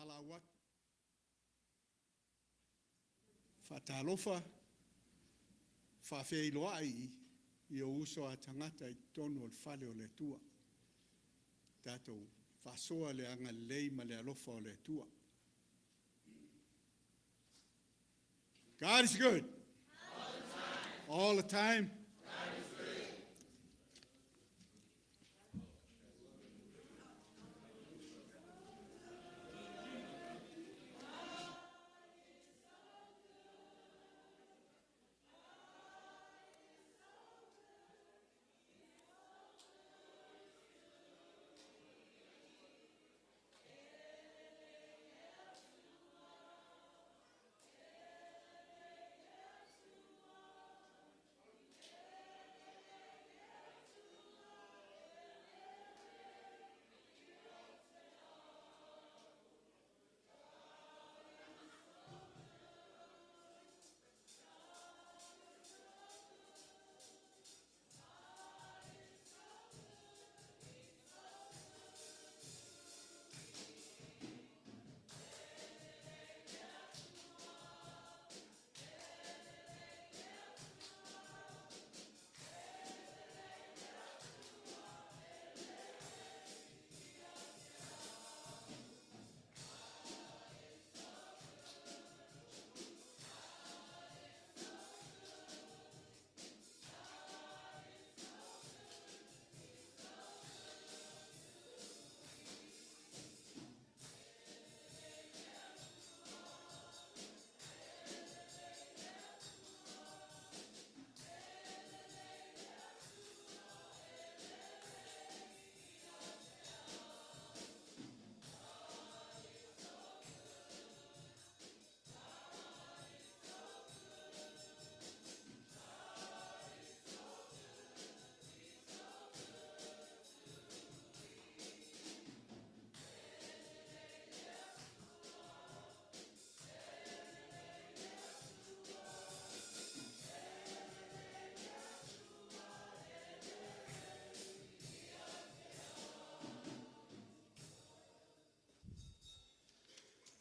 Malaga. Faatalofa. Iloa I uso a tangata I tono al fale o le tua. Tato fasoa le anga lei ma le alofa o le tua. God is good. All the time.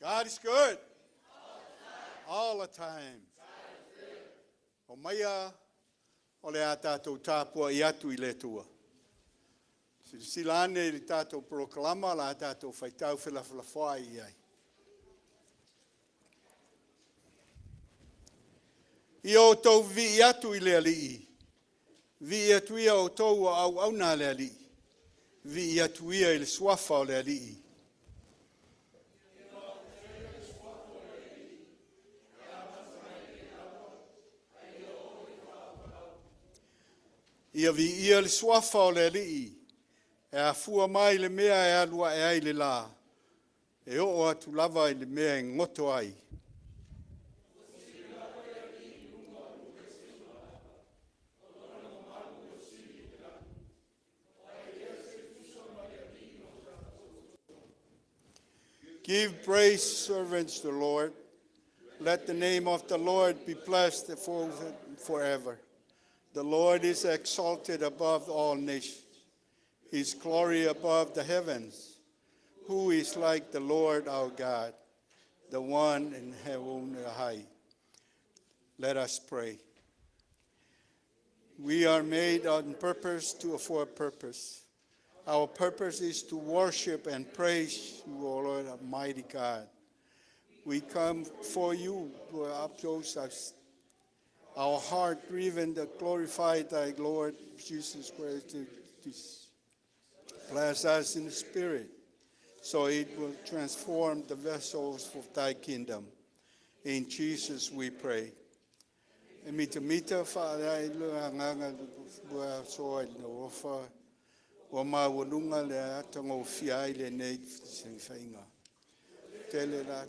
God is good. All the time. O maia, o le a tātou tāpua I atu I le tua. Silane I tātou proklama, la tātou whaitau whilawhilafoa I ai. I o tau vi atu I le alii. Vi atu ia o tau au auna le alii. Vi atu ia I le swafa o le alii. Ia vi ia le swafa o le alii, e a fua mai le mea e alua e ai le la, e o atu lava I le mea e ngoto ai. Give praise, servants, to the Lord. Let the name of the Lord be blessed forever. The Lord is exalted above all nations, His glory above the heavens. Who is like the Lord our God, the one in heaven high? Let us pray. We are made on purpose for a purpose. Our purpose is to worship and praise you, O Lord Almighty God. We come for you to approach us. Our heart driven to glorify thy Lord Jesus Christ to bless us in the Spirit, so it will transform the vessels of thy kingdom. In Jesus we pray. Mita Father, I nganga bua so I no offer o ma wolunga le atango fiai le nei sinfainga. Tele la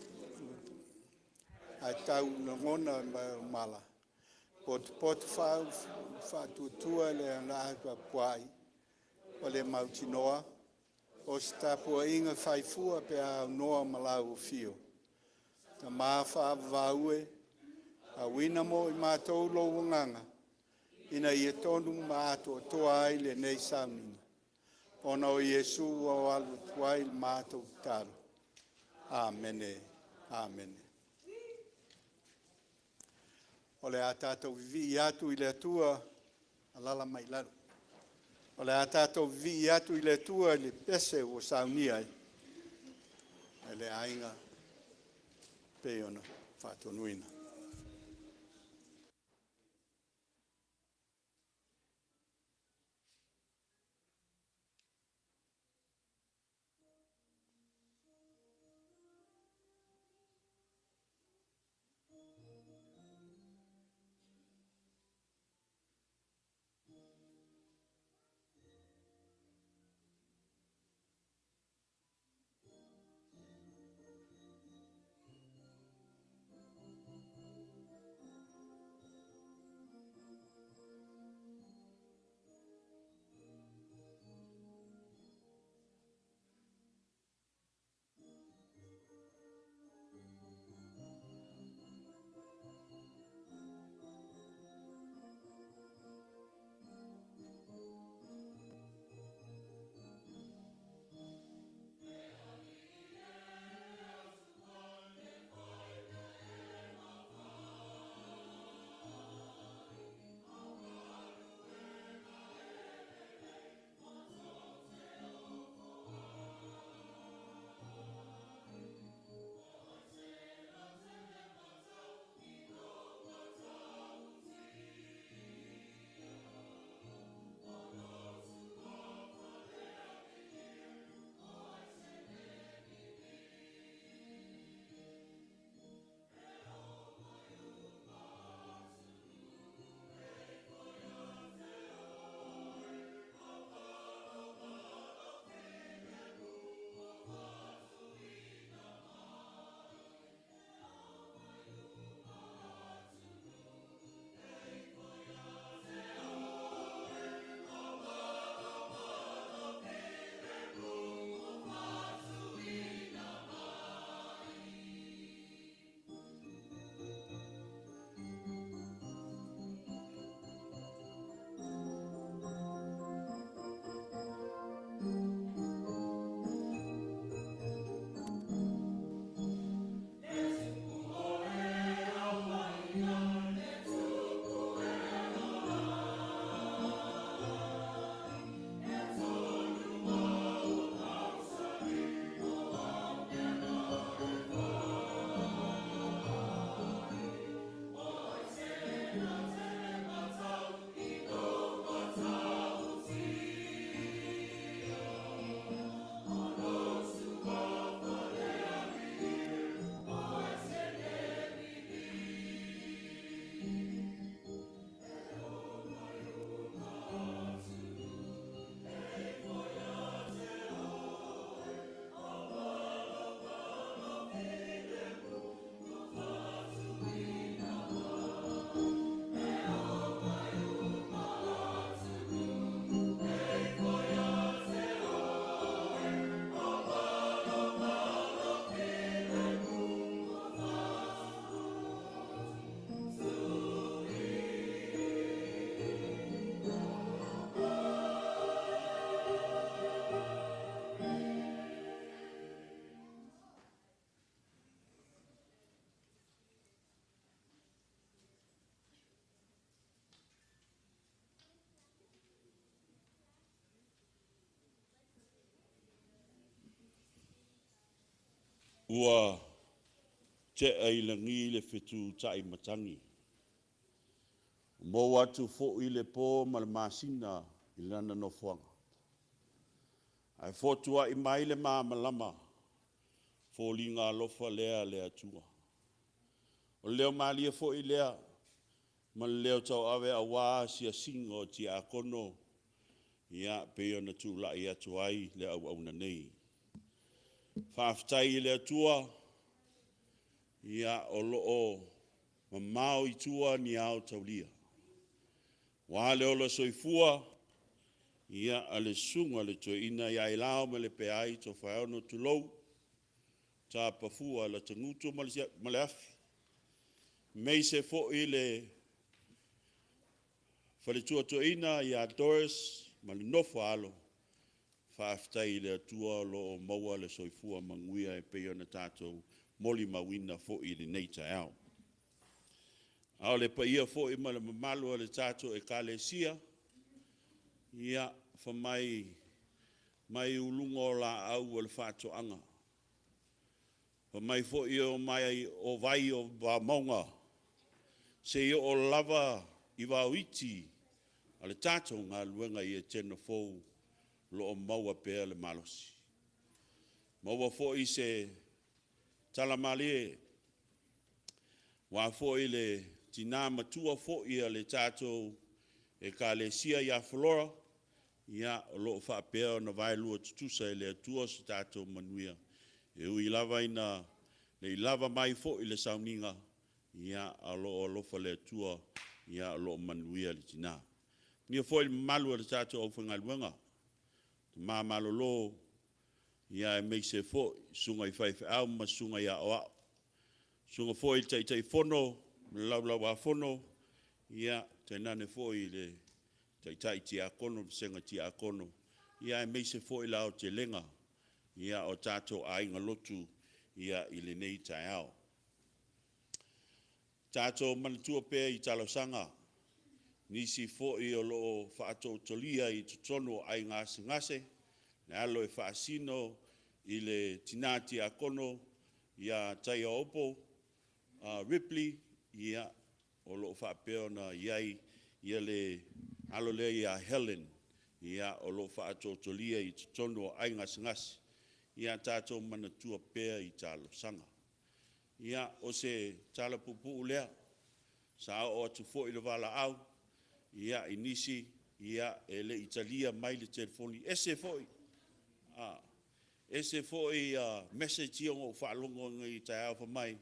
ai tau ngona mala. Pot Faatuatua le la Mapuai o le mautinoa o stapua inga faifua pe a noa malau fio. Ta maafa vaue a wina mo I mātou lo nganga ina I tonu mātou toa ai le nei samina. Ona o Yesu o alu tuai mātou taro. Amene. Amene. O le a tātou vi atu I le atua, alala mai laro. O le a tātou vi atu I le atua, le pese o saunia ai. E le ainga peona Faatuanuina. Ua te ailangi le fitu tai matangi. Mo watu fo I le po ma le masina I lana no fuanga. Ai fotua I mai le malama fo linga lofa lea le atua. O leo malia fo I lea ma leo tau awe a waa sia singo ti a kono ia peo na tu la ia tuai le au na nei. Whaftai le atua ia o loo ma mau I tua ni au taulia. Wale o la soifua ia ale sunga le toina ia Ailao Malepeai Tofaeono tulou ta pafua la tangutu maleafi. Mei se fo I le Faatuatua toina ia Doris ma le nofo alo whaaftai le atua lo o maua le soifua manguia e peo na tātou moli mawina fo i le nei tai au. Ao le paia fo i ma le mamalu le tātou e kalesia, ia whamai mai ulunga o la au le whaatoanga. Whamai fo i o mai o vai o ba maunga, se i o lava i wauiti, a le tātou ngā luenga i e tena fōu lo o maua pēr le malosi. Maua fo i se talamale, wa fo i le tina matua fo i a le tātou e ka le sia ia flora, ia o lo fa pēr na vai lua tutusa e le atua se tātou manuia. E ui lava ina, le lava mai fo i le sauninga, ia a lo fa le atua, ia a lo manuia le tina. Nia fo i malu le tātou au whangaluanga. Ma malolo ia me se fo sunga I fai au ma sunga ia o sunga fo I tai fono la wa fono ia tena ne fo I le tai tia kono senga tia kono ia me se fo I la o te lenga ia o tato ai ngalotu ia I le nei tai au tato manatua pe I talo sanga nisi fo I o lo faato tolia I tutono ai ngase na alo e faasino I le tinati a kono ia tai opo Ripley ia o lo faapeo na iai ia le alo le ia Helen ia o lo faato tolia I tutono ai ngase ia tato manatua pe I talo sanga ia o se tala pupu lea sa o tu fo I le vala au ia inisi ia ele Italia mai le telefoni ese foi message o falongo ngai tai for mai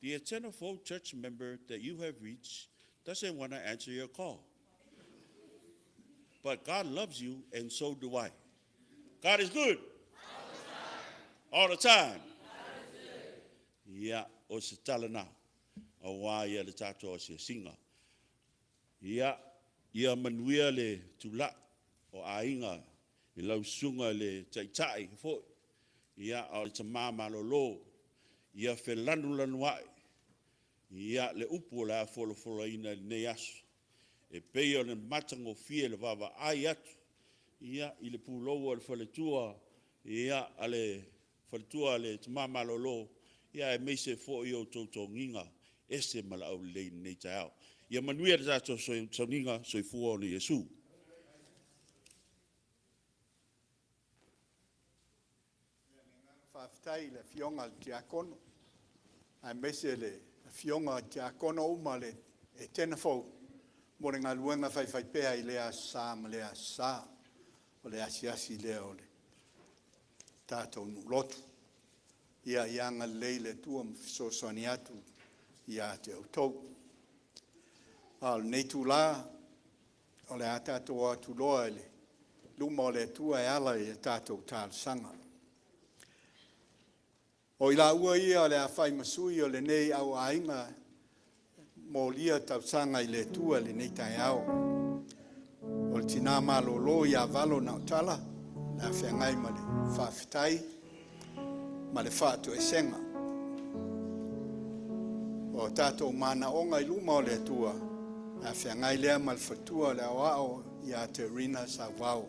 the Etena church member that you have reached doesn't want to answer your call but God loves you and so do I. God is good all the time. Ia o se talana a wa ia le tato o se singa ia manuia le tula o ainga I lau sunga le tai fo ia o te mama lolo ia felanu lanuai ia le upu la folo ina ne asu e peo le matango fie le vava ai atu ia I le pulo le faletua ia ale faletua le te mama lolo ia e meise fo I o tautonginga ese mala au le nei tau ia manuia le tato soninga soifua o ni Yesu. Whaftai le fionga le tiakono. Ai mese le fionga tiakono uma le e tena fau. More ngā luenga whai pēa I lea sā ma lea sā. O le asiasi lea o le tātou nulotu. Ia ianga leile tua mfisosoni atu ia te autou. Al nei tu la o le tātou atu loa le luma o le tua e ala I tātou tāl sanga. O ila ua ia le a whai masui o le nei au ainga mo lia tau sanga I le tua le nei tai au. O le tina malolo ia valo na utala, le a whiangai ma le whawhitai, ma le whātua e senga. O tātou mana onga I luma o le tua, a whiangai lea ma le whatua le awao ia te Rina Sauvao.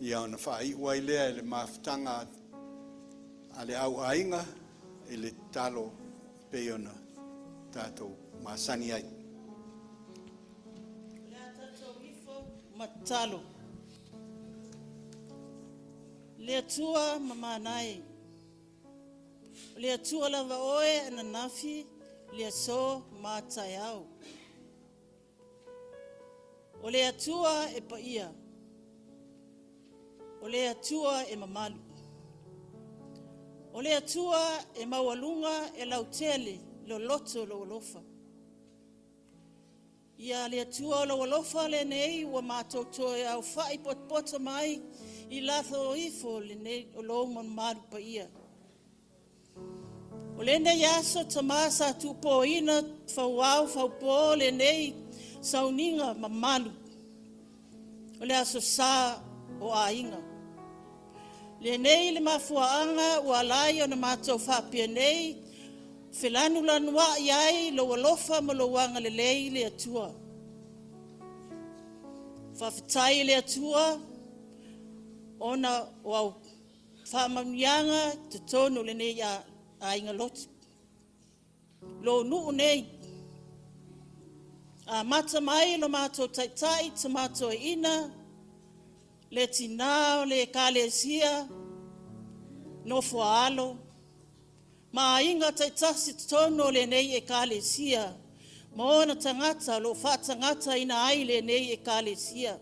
Ia ona whai uai lea le mawhitanga ale au ainga I le talo peona tātou masani ai. Lea tātou ifo matalo. Lea tua mamanai. Lea tua lava oe ana nafi lea so mātai au. O lea tua e paia. O lea tua e mamalu. O lea tua e maualunga e lautele lo loto lo lofa. Ia lea tua lo lofa le nei wa mātoto e au whai potpota mai I latho ifo le nei o lo mon maru pa ia. O le nei aso tamasa tupo ina whauau whaupo le nei sauninga mamalu. O le aso sa o ainga. Le nei le mafuaanga ua lai o na mātou whapia nei, whilanu lanua iai lo alofa ma lo wanga le lei le atua. Whawhitai le atua, ona o whamamianga te tono le nei a ainga lotu. Lo nuu nei, a mata mai lo mātou taitai te mātou ina, le tinao le kalesia, no fualo, ma inga taitasi tono le nei e kalesia, ma ona tangata lo whatangata ina ai le nei e kalesia.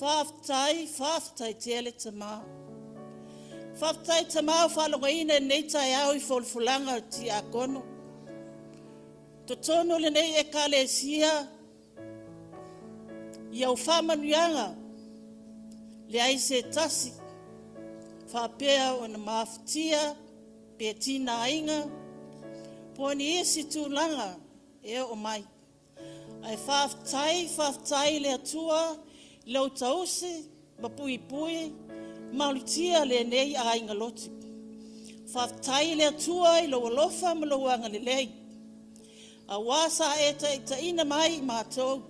Whaftai tele tama. Whaftai tama whalonga ina nei tai au I folfulanga ti a kono. To tono le nei e kalesia, iau whamanuanga, le ai se tasi, whapea o na mawhitia, pe tina inga, po ni esi tūlanga e o mai. Ai whaftai le atua, lau tausi, mapui, maulitia le nei a inga lotu. Whaftai le atua I lau alofa ma lau anga le lei. A wasa e ta ina mai mātou,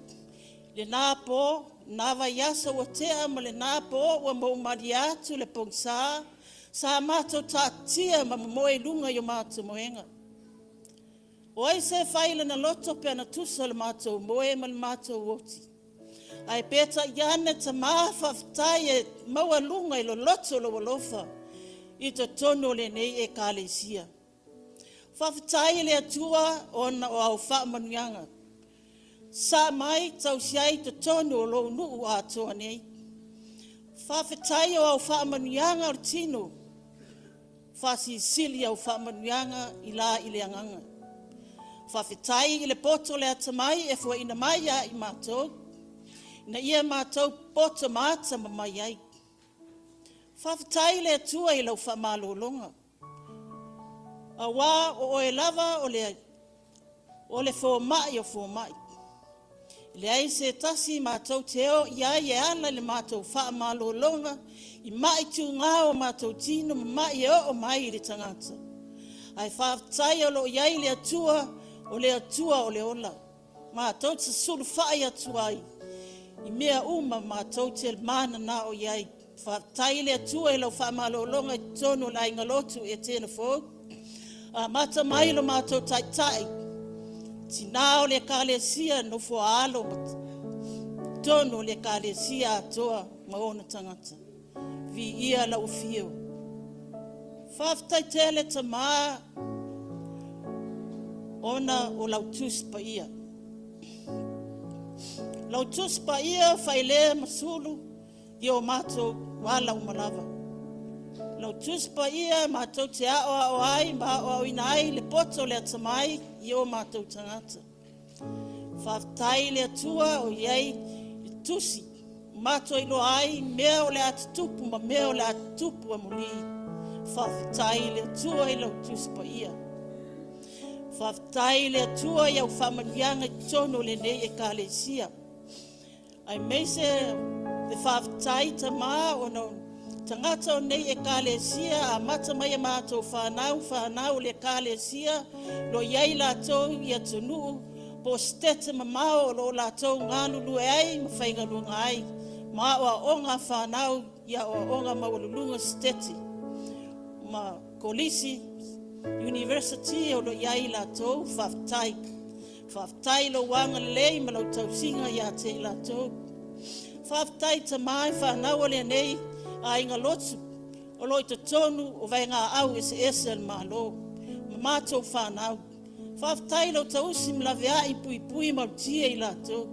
le nāpo, nā vaiasa ua tea ma le nāpo ua maumari atu le pongsa, sa mātou tātia ma moe lunga I o mātou moenga. O ai se whaile na loto pe ana tusa le mātou moe ma le mātou woti. Ai peta iane ta mawhaftai e maua lunga I lo loto lo walofa, I to tono le nei e kālesia. Whawhitai le atua ona o au whaamanuanga. Sa mai tau siai te tono lo nuu atoa nei. Whawhitai o au whaamanuanga o tino. Whasisili au whaamanuanga I la I le anganga. Whawhitai I le poto le atamai e fua ina mai a I mātou. Na ia mātou poto māta ma mai ai. Whawhitai le atua I lau whaamalolonga. A wā o e lava o le fōmai o fōmai. Le ai se tasi mātou teo ia e ala le mātou whaamalolonga I mai tu ngā o mātou tino mai e o mai I le tangata. Ai whaatai o lo iai le atua o le ola. Mātou te suru whai atua I mea uma mātou te mana na o iai. Whaatai le atua lo whaamalolonga I tono la inga lotu Etena fōk. A mata mai lo mātou taitai, tinao le kālesia no fuaalo tono le kālesia atoa maona tangata, vi ia lau fio. Whaftai tele ta maa, ona o lau tuspa ia. Lau tuspa ia whailea masulu, I o mātou wala umalava. Lau tuspa ia mātou te ao ai, ma ao ina ai, le poto le atamai, I o mātou tangata. Whaftai le atua o iei, I tusi, mātou ilo ai, mea o le atutupu, ma mea o le atutupu a muli. Whaftai le atua I lau tuspa ia. Whaftai le atua I au whamanianga I tono le nei e kālesia. Ai meise, le whaftai ta maa o no, tangata o nei e kālesia, a mata mai e mātou whanau le kālesia, lo iei lātou I atunu, po stete mamao lo lātou ngālulu e ai, ma whaingalunga ai, ma o onga whanau, ia o onga mawalulunga stete, ma kolisi, university o lo iei lātou, whaftai lo wanga lei, ma lau tausinga ia te lātou, whaftai ta mai whanau le nei, a inga lotu, o loi te tonu o vai ngā au ese al malo, ma mātou whanau. Whaftai lo tausi mlawea I pui mautia I lātou.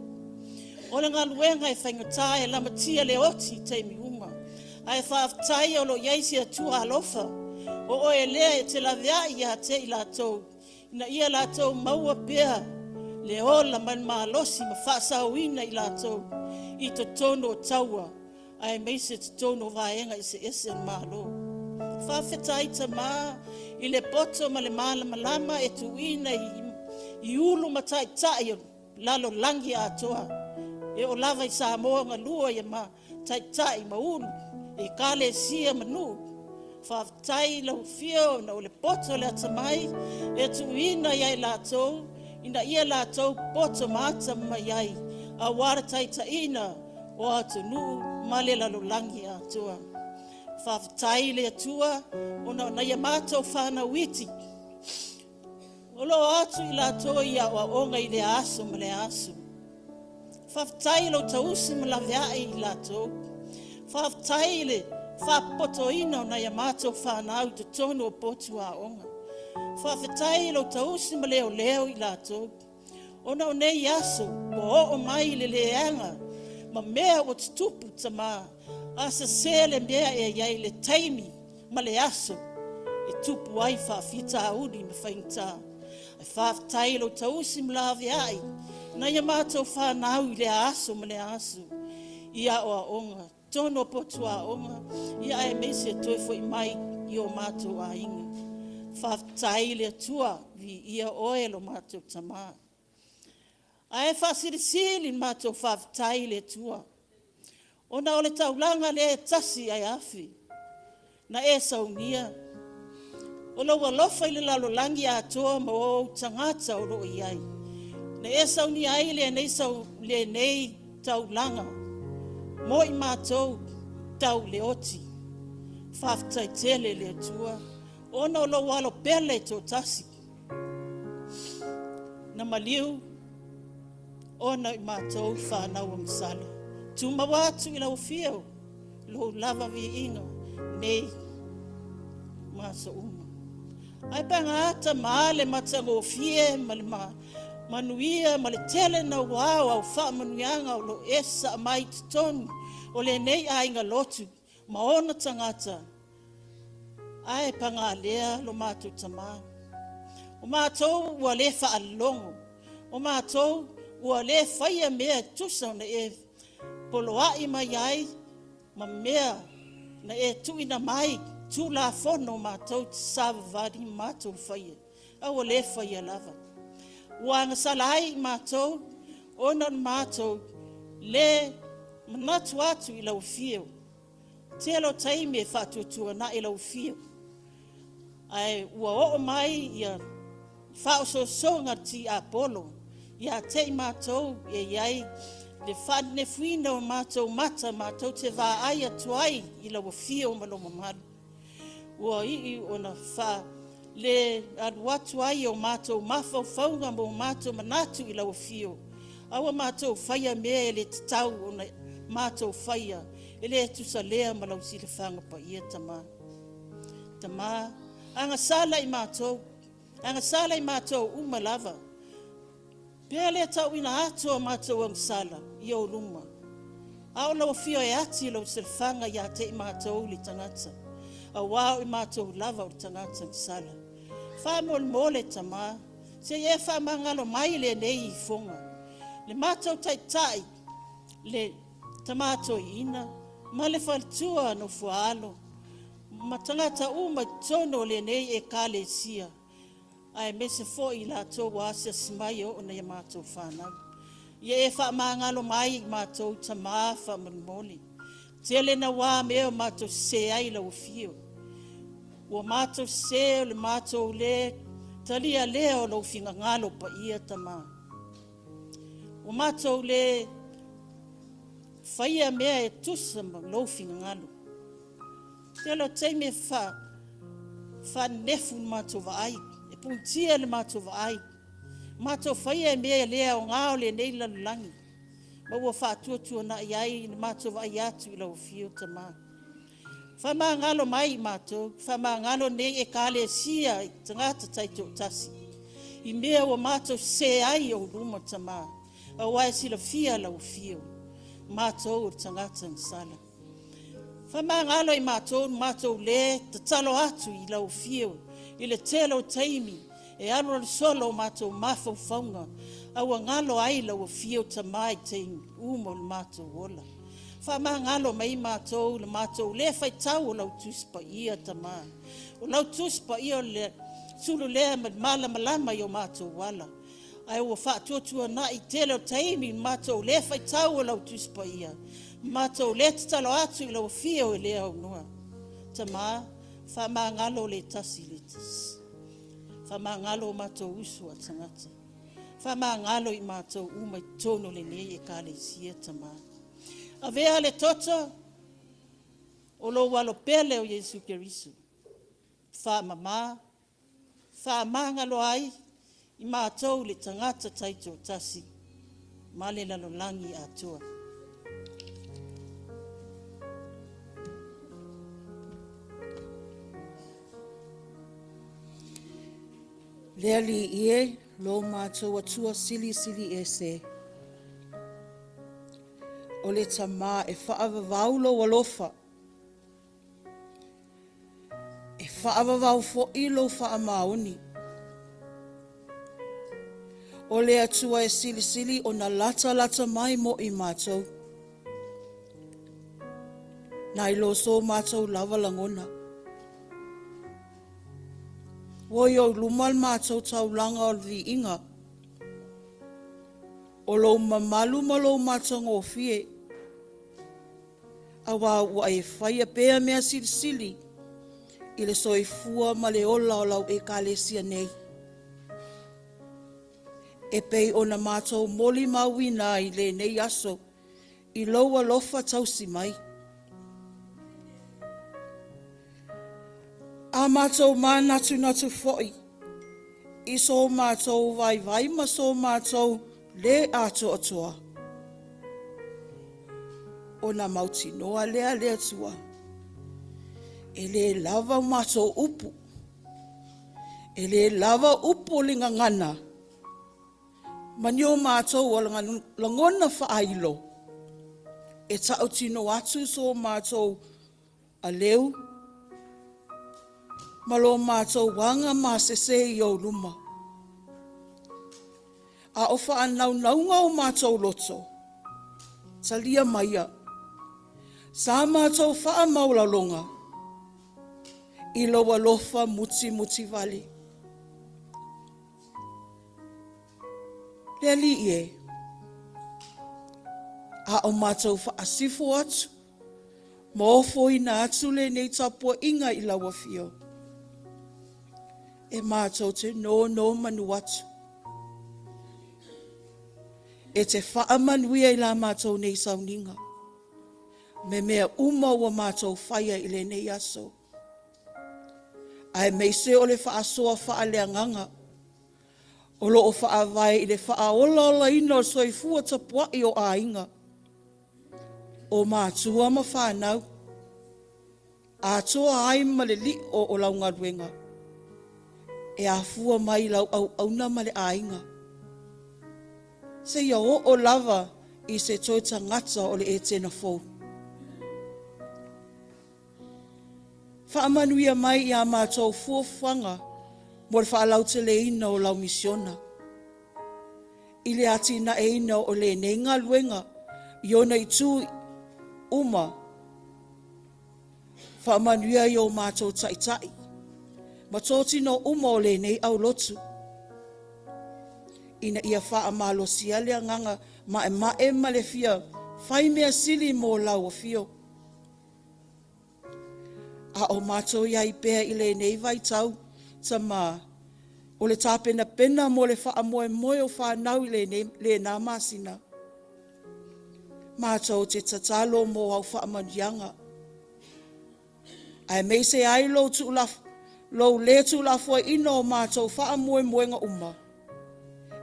O le ngā luenga e whaingatai e lamatia le oti teimi uma. Ai whaftai o lo iaisi atua alofa, o e lea e te lawea I te I lātou. Ina ia lātou maua pēa, le ola man malosi ma whaasauina I lātou, I te tono o taua. Ai meise te tono vaenga I se malo. Whawhetai ta mā, I le poto ma le malama e tuina I ulu matai tai lalo langi atoa. E o lava I Samoa ngā lua ia ma tai maulu e kale sia manu whaftai lau fio na o le poto le atamai e tuina iai lātou ina ia lātou poto mata mai ai a wara taitaina o atu nuu ma le lalolangi atua whaftai le atua ona na ia mātou whanawiti o lo atu i lātou ia o onga i le aso ma le aso whaftai lo tausi ma la veai i lātou whaftai le whapoto ina na ia mātou whanau te tonu o potu a onga. Whawhetai lo tausi ma leo leo i lātou. Ona o nei aso, o mai le leanga, ma mea o tupu tama, asa sele mea e iai le taimi, ma le aso, e tupu ai whawhita audi ma whaingta. E whawhetai lo tausi ma la veai, na ia mātou whanau i le aso ma le aso. Ia o a onga. Tono potu a onga, ia e mese toi foi mai i o mātou a inga. Whaftai le atua vi ia oe lo mātou tama. A e whasirisili mātou whaftai le atua. Ona o le taulanga le tasi ai afi, na e saunia. O lo walofa i le lalolangi a toa ma o tangata o lo iai. Na e saunia ai le nei taulanga. Mo i mātou tau le oti, whaftai tele le atua, ona o lo walo pele tō tasi. Na maliu, ona i mātou whanau am sala. Tuma watu i lau fio, lo lava vi inga, nei, masa uma. Ai panga ata maale matango fie, male manuia, male tele na wao au wha manuianga o lo esa mai tonu, o le nei a inga lotu, maona tangata. Ai panga lea lo mātou tama. O mātou ua le wha alongo. O mātou ua le whaia mea tusa na e poloai mai ai, ma mea na e tuina mai, tu la fono mātou te savavadi mātou whaia. Au le whaia lava. Ua ngasalai mātou, ona mātou le manatu atu i lau fio. Telo taime Faatuatua na i lau fio. Ai ua o mai ia whaososonga ti Apollo. Ia te mātou e iai le whane fuina o mātou mata mātou te wā ai atuai i lau fio maloma malu. Ua i ona wha le aduatu ai o mātou mafau faunga mo mātou manatu i lau fio. Awa mātou whaia mea e le tatau o na mātou whaia. E le tusa lea malau sile whanga pa ia tama. Tama, anga sala i mātou. Anga sala i mātou umalava. Pea le tau ina atua mātou ang sala i o luma. Ao lau fio e ati lau sile whanga ia te i mātou li tangata. A wao i mātou lava o tangata ang sala. Wha mole tama. Se e wha mangalo mai le nei i fonga. Le mātou tai le tamato ina, ma le faltua no fualo, ma tangata uma tono le nei e kale sia. Ai mese fo i la to wasa smai o na yamato whanau. Ia e wha mangalo mai i mātou tama wha manmoli. Tele na wā meo mātou se ai lau fio. Ua mātou se o le mātou le, talia leo lau finga ngalo pa ia tama. Ua mātou le, whaia mea e tusa ma lau finga ngalo. Telo teime wha nefu mātou wa ai. E puntia le mātou wa ai. Mātou whaia mea lea o ngao le nei lalulangi. Ma ua Faatuatua na iai ni mātou wa ai atu i lau fio tama. Wha maa ngalo mai mātou. Wha maa ngalo nei e kale sia i tangata taito tasi. I mea ua mātou se ai o luma tama. A wai sila fia lau fio. Mātou o tangata ang sala. Wha maa ngalo i mātou le te talo atu i lau fio. I le telo taimi. E alo le solo mātou mafau faunga. Aua ngalo ai lau fio tamai teimi. Umo le mātou ola. Wha maa ngalo mai mātou le mātou le fai tau o lau tuspa ia tamai. O lau tuspa ia le sulu lea malama i o mātou wala. Ai ua Faatuatua na i telo taimi mātou le fai tau o lau tuspa ia. Mātou le talo atu I lau fia o lea o noa. Tama, whamangalo le tasi le tasi. Whamangalo mātou usu a tangata. Whamangalo I mātou umai tono le nei e ka le sia tama. A vea le toto, o lo walo pele o Yesu Kerisu. Whamama, whamangalo ai, I mātou le tangata taito tasi. Male lalolangi atua. Lea li ie, lo mātou atua sili sili e se. O le tamā e whaavavaulo walofa. E whaavavau fo ilo whaamaoni. O le atua e sili sili o na lata lata mai mo I mātou. Na ilo so mātou lava langona. Woi o lumal mātou tau langa o vi inga. O lo mamalu ma lo mātou ngō fie. Awa ua e whaia pēa mea sili sili. I le soifua ma le ola o lau e kālesia nei. E pei o na mātou moli mawina I le nei aso. I loa lofa tausi mai. A mātou mānatu natu foi. I so mātou vai vai ma so mātou le ato atua. O na mauti noa lea lea tua. E le lava mātou upu. E le lava upu linga ngana. Mani o mātou o langona whaailo. E tau tino atu so mātou a leu. Malo mātou wanga māsese I o luma. A ofa anau naunga o mātou loto. Talia maia. Sa mātou wha maulalonga. I loa lofa muti muti vale. Leli ie. A o mātou wha asifo atu. Mōfo ina atu le nei tapua inga I lawa fio. E mātou te no manu atu. E te whaamanui I la mātou nei sauninga. Me mea uma ua mātou whaia I le nei aso. Ai mei se o le whaasoa whaaleanganga. O lo o whaawai I le whaaola ola ino soifua tapua I o ainga. O mātua ma whanau. A toa ai ma le li o launga ruenga. E a fua mai lau au na male ainga. Se ia o lava I se toi tangata o le Etena fōu. Whaamanuia mai I a mātou fuafanga mo le whaalau te le ina o lau misiona. I le ati na e ina o le neinga luenga I ona I tū uma. Whaamanuia I o mātou taitai. Ma tōti no uma o le nei au lotu. Ina ia wha malo siale nganga ma e le fia. Whai mea sili mo lau o fio. A o mātou iai pēa I le nei vai tau. Tama o le tāpena pena mo le wha moe o whanau I le nā māsina. Mātou te tatalo mo au wha mandianga. Ai mei se Ailao tu lafu. Lo le tu la foi ino mātou wha moe nga uma.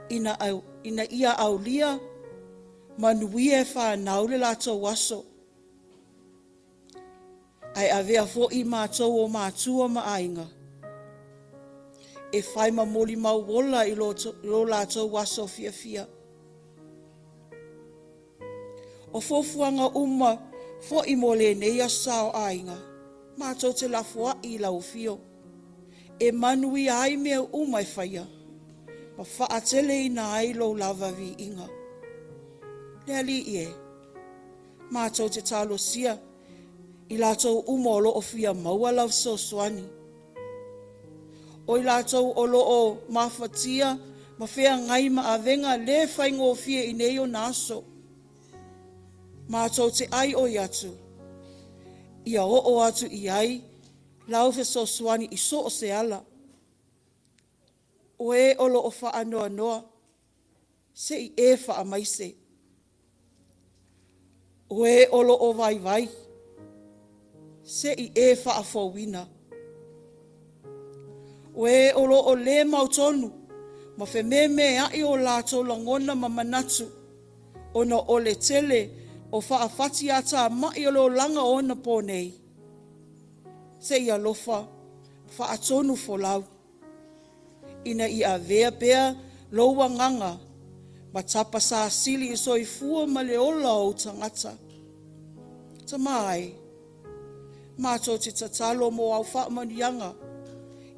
Ina ia au lia. Manui e whanau le lato waso. Ai avea fo I mātou o mātua ma ainga. E whai ma moli mau wola I lo lato waso fia fia. O fofuanga uma fo I mo le neia sao ainga. Mātou te lafua I lau fio. E manui ai mea umai whaia. Ma whaatele I na ailo lava vi inga. Lea li ie. Mātou te talo sia. I lātou umolo o fia maua lau so swani. O I lātou olo o mawhatia. Ma whea ngai ma avenga le whaingo fia I neio naso. Mātou te ai o atu. Ia o atu i ai, lau fe so suani i so o se ala. O e olo o wha anoa noa, se i e wha amaise. O e olo o vai vai, se i e wha a fawina. O e olo o le mautonu, ma fe me ai o lātou langona ma manatu, ona o le tele o wha a whati ata mai o lo langa o na pōnei. Se i alofa, wha a tonu fo lau. Ina i a vea pea loua nganga, ma tapa sa sili i soi fua ma le ola o tangata. Ta mai, mātou te tatalo mo au wha manianga,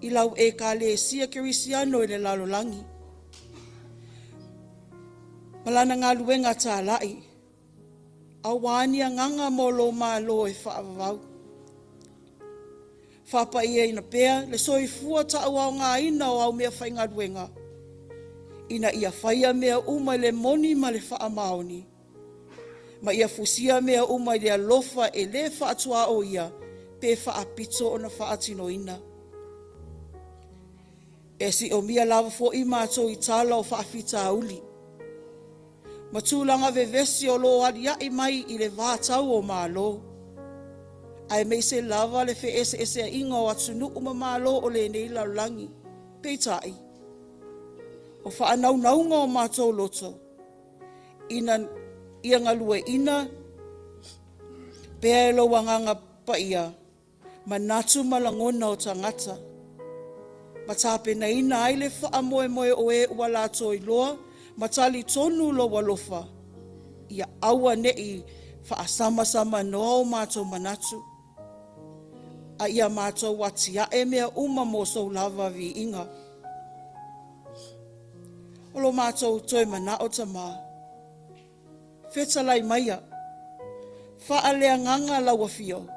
i lau e ka le sia kerisiano i le lalolangi. Malana ngā luenga tā lai, awania nganga mo lo ma lo e wha avavau. Whapa ia ina pea, le soi fua ta au ngā ina o au mea whainga ruenga. Ina ia whaia mea uma le moni ma le wha maoni. Ma ia fusia mea uma le alofa e le whaatua o ia, pe wha apito o na wha atino ina. E si o mia lava fo i mātou i tala o wha fita uli. Ma tūlanga vevesi o lo adia i mai i le vātau o mālo. Ai mei se lava le fe ese a inga o atunu uma malo o le nei laulangi. Peitai. O wha anau naunga o mātou loto. Ina ia ngalue ina. Pea e lo wanganga pa ia. Manatu malangona o tangata. Matape na ina ai le wha moe moe o e ua lato i loa. Matali tonu lo walofa. Ia aua nei wha asama noa o mātou manatu. A ia mātou watia e mea uma mo sou lava vi inga. Olo mātou toi mana o ta mā. Whetalai maia. Whaalea nganga lawa fio.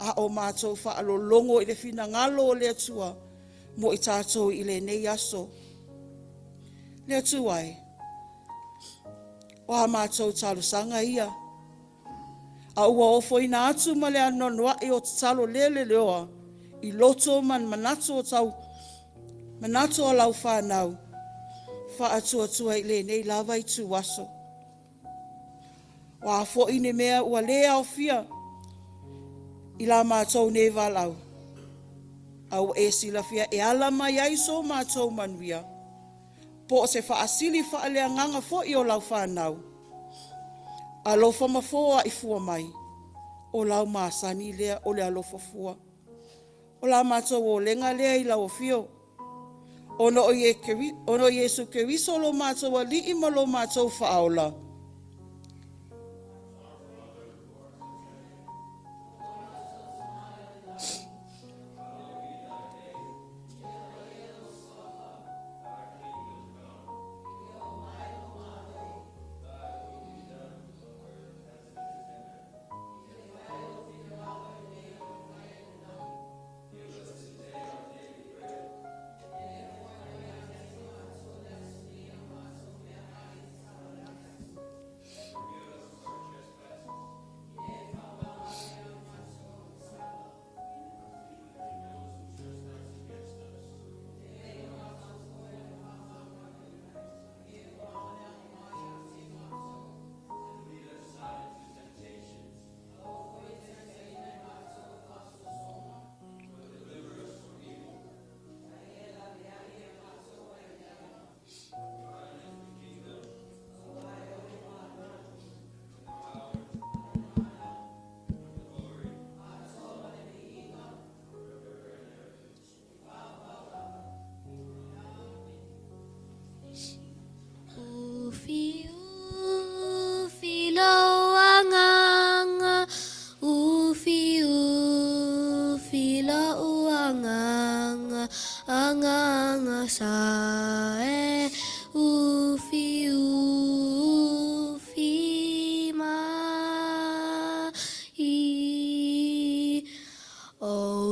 A o mātou whaalo longo i le whina ngalo o lea tua. Mo i tātou i le nei aso. Lea tuai. O ha mātou talo sanga ia. A ua ofo ina atu ma le anonoa e o talo lele leoa. I loto man manatu o tau. Manatu o lau whanau. Wha atua tua i le nei lava i tu waso. Wa fo ine mea ua lea o fia. I la mātou ne walau. Au e sila fia e ala mai ai so mātou manuia. Po se wha asili wha alea nganga fo i o lau whanau. Alofa mafoa i fua mai. O lau maasani lea o le alofa fua. O la mātou o lenga lea i lau fio. Ono o Yesu Keriso lo mātou a li ima lo mātou whaaola.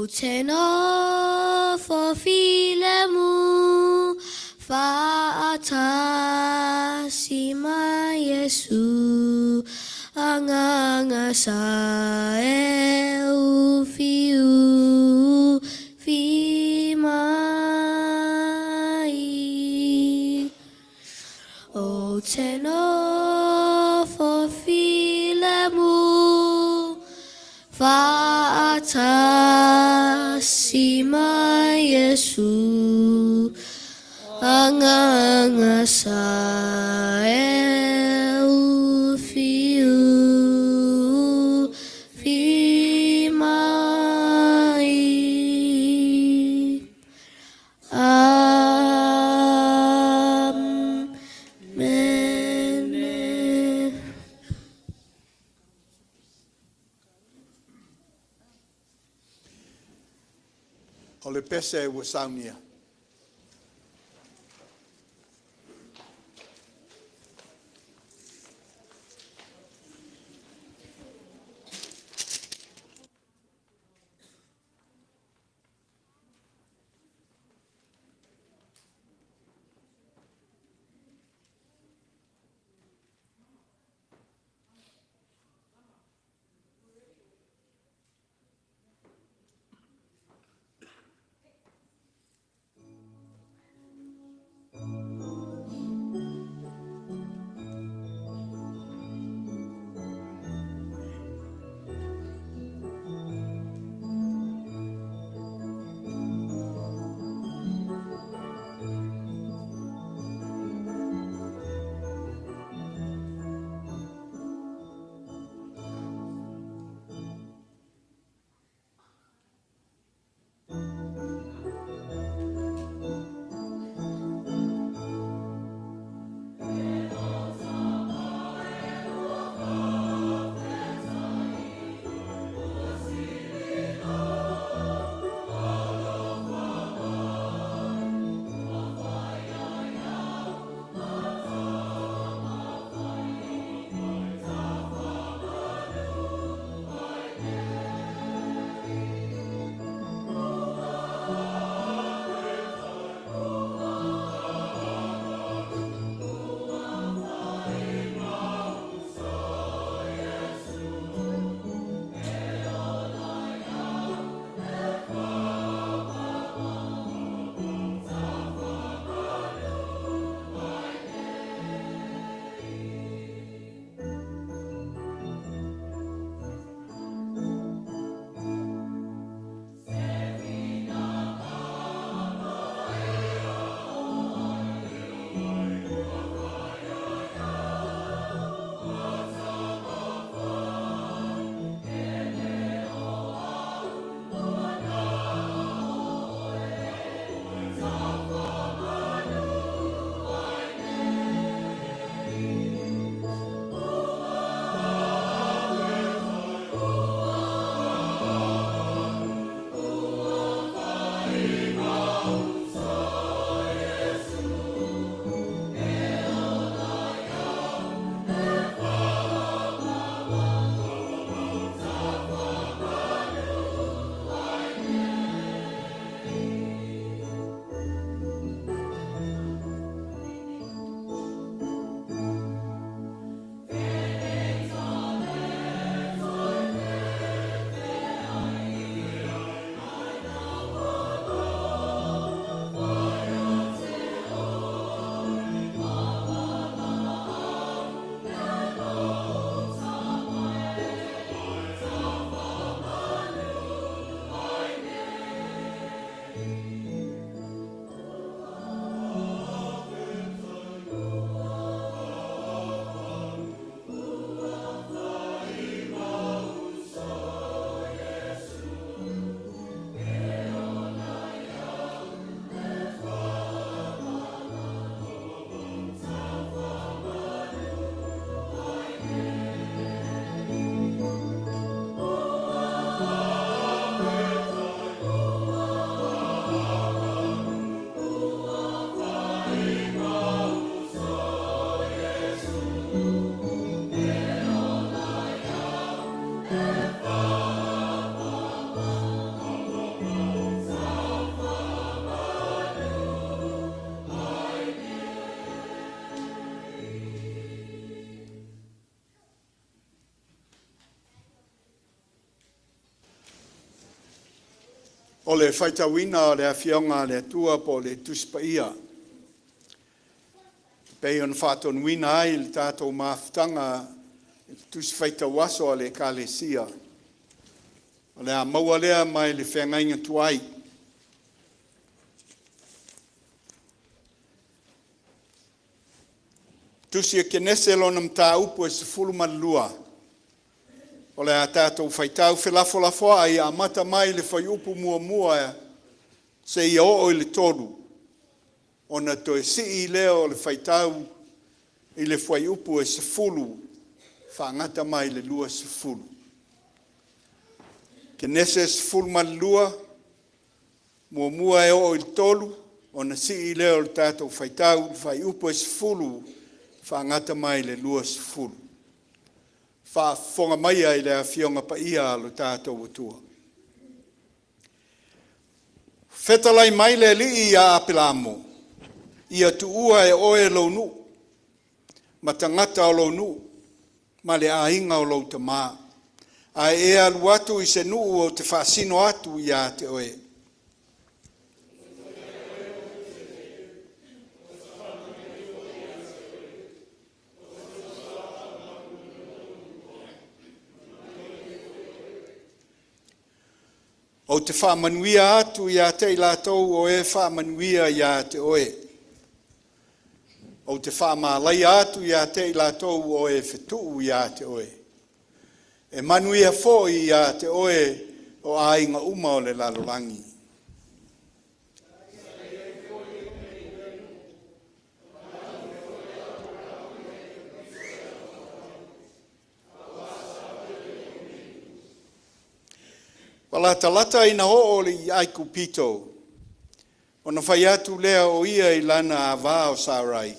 Etena for filemu faata sima Yesu anganga sa e ufiu fi mai o teno for filemu Faata sima Yesu anganga sa fiu fi mai amen. O le pese ua saunia. O le whaitawina o le awhionga le atua po le tuspaia. Pei on whātonuina ai le tātou māwhitanga tuswhaitawaso o le kālesia. O le a maua lea mai le whengainga tuai. Tusi e Kenese lona mta upu e sefulu malua. O le a tātou whaitau whelafo ai a mata mai le whai upu mua se i o le tolu. O na to e si i leo le whaitau i le whai upu e sefulu whangata mai le lua sefulu. Kenese sefulu malua mua e o le tolu o na si i leo le tātou whaitau le whai upu e sefulu whangata mai le lua sefulu. Whafonga mai ai le awhionga pa ia lo tātou atua. Whetalai mai le li i a apelamo. Ia tu ua e oe lo nu. Ma tangata o lo nu. Ma le ainga o lo te maa. A e alu atu i se nu o te whaasino atu i a te oe. O te whaamanuia atu i a te ilatou o e whaamanuia i a te oe. O te whaamalai atu i a te ilatou o e whetuu i a te oe. E manuia fo i a te oe o ainga uma o le lalolangi. Lata ina o le aiku pito. Ona whai atu lea o ia i lana a vā o sārai.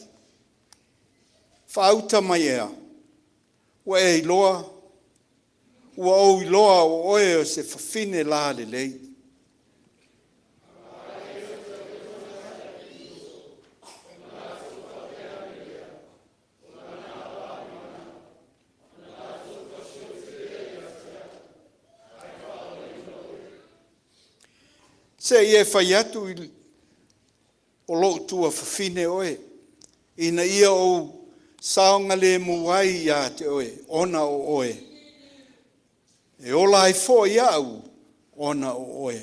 Whauta mai ea. Ua e Iloa. Ua o Iloa o oe o se whawhine la le lei. Se ia whai atu o lo tua whawhine oe. Ina ia o saonga le muai ia te oe, ona o oe. E ola ai fo ia au, ona o oe.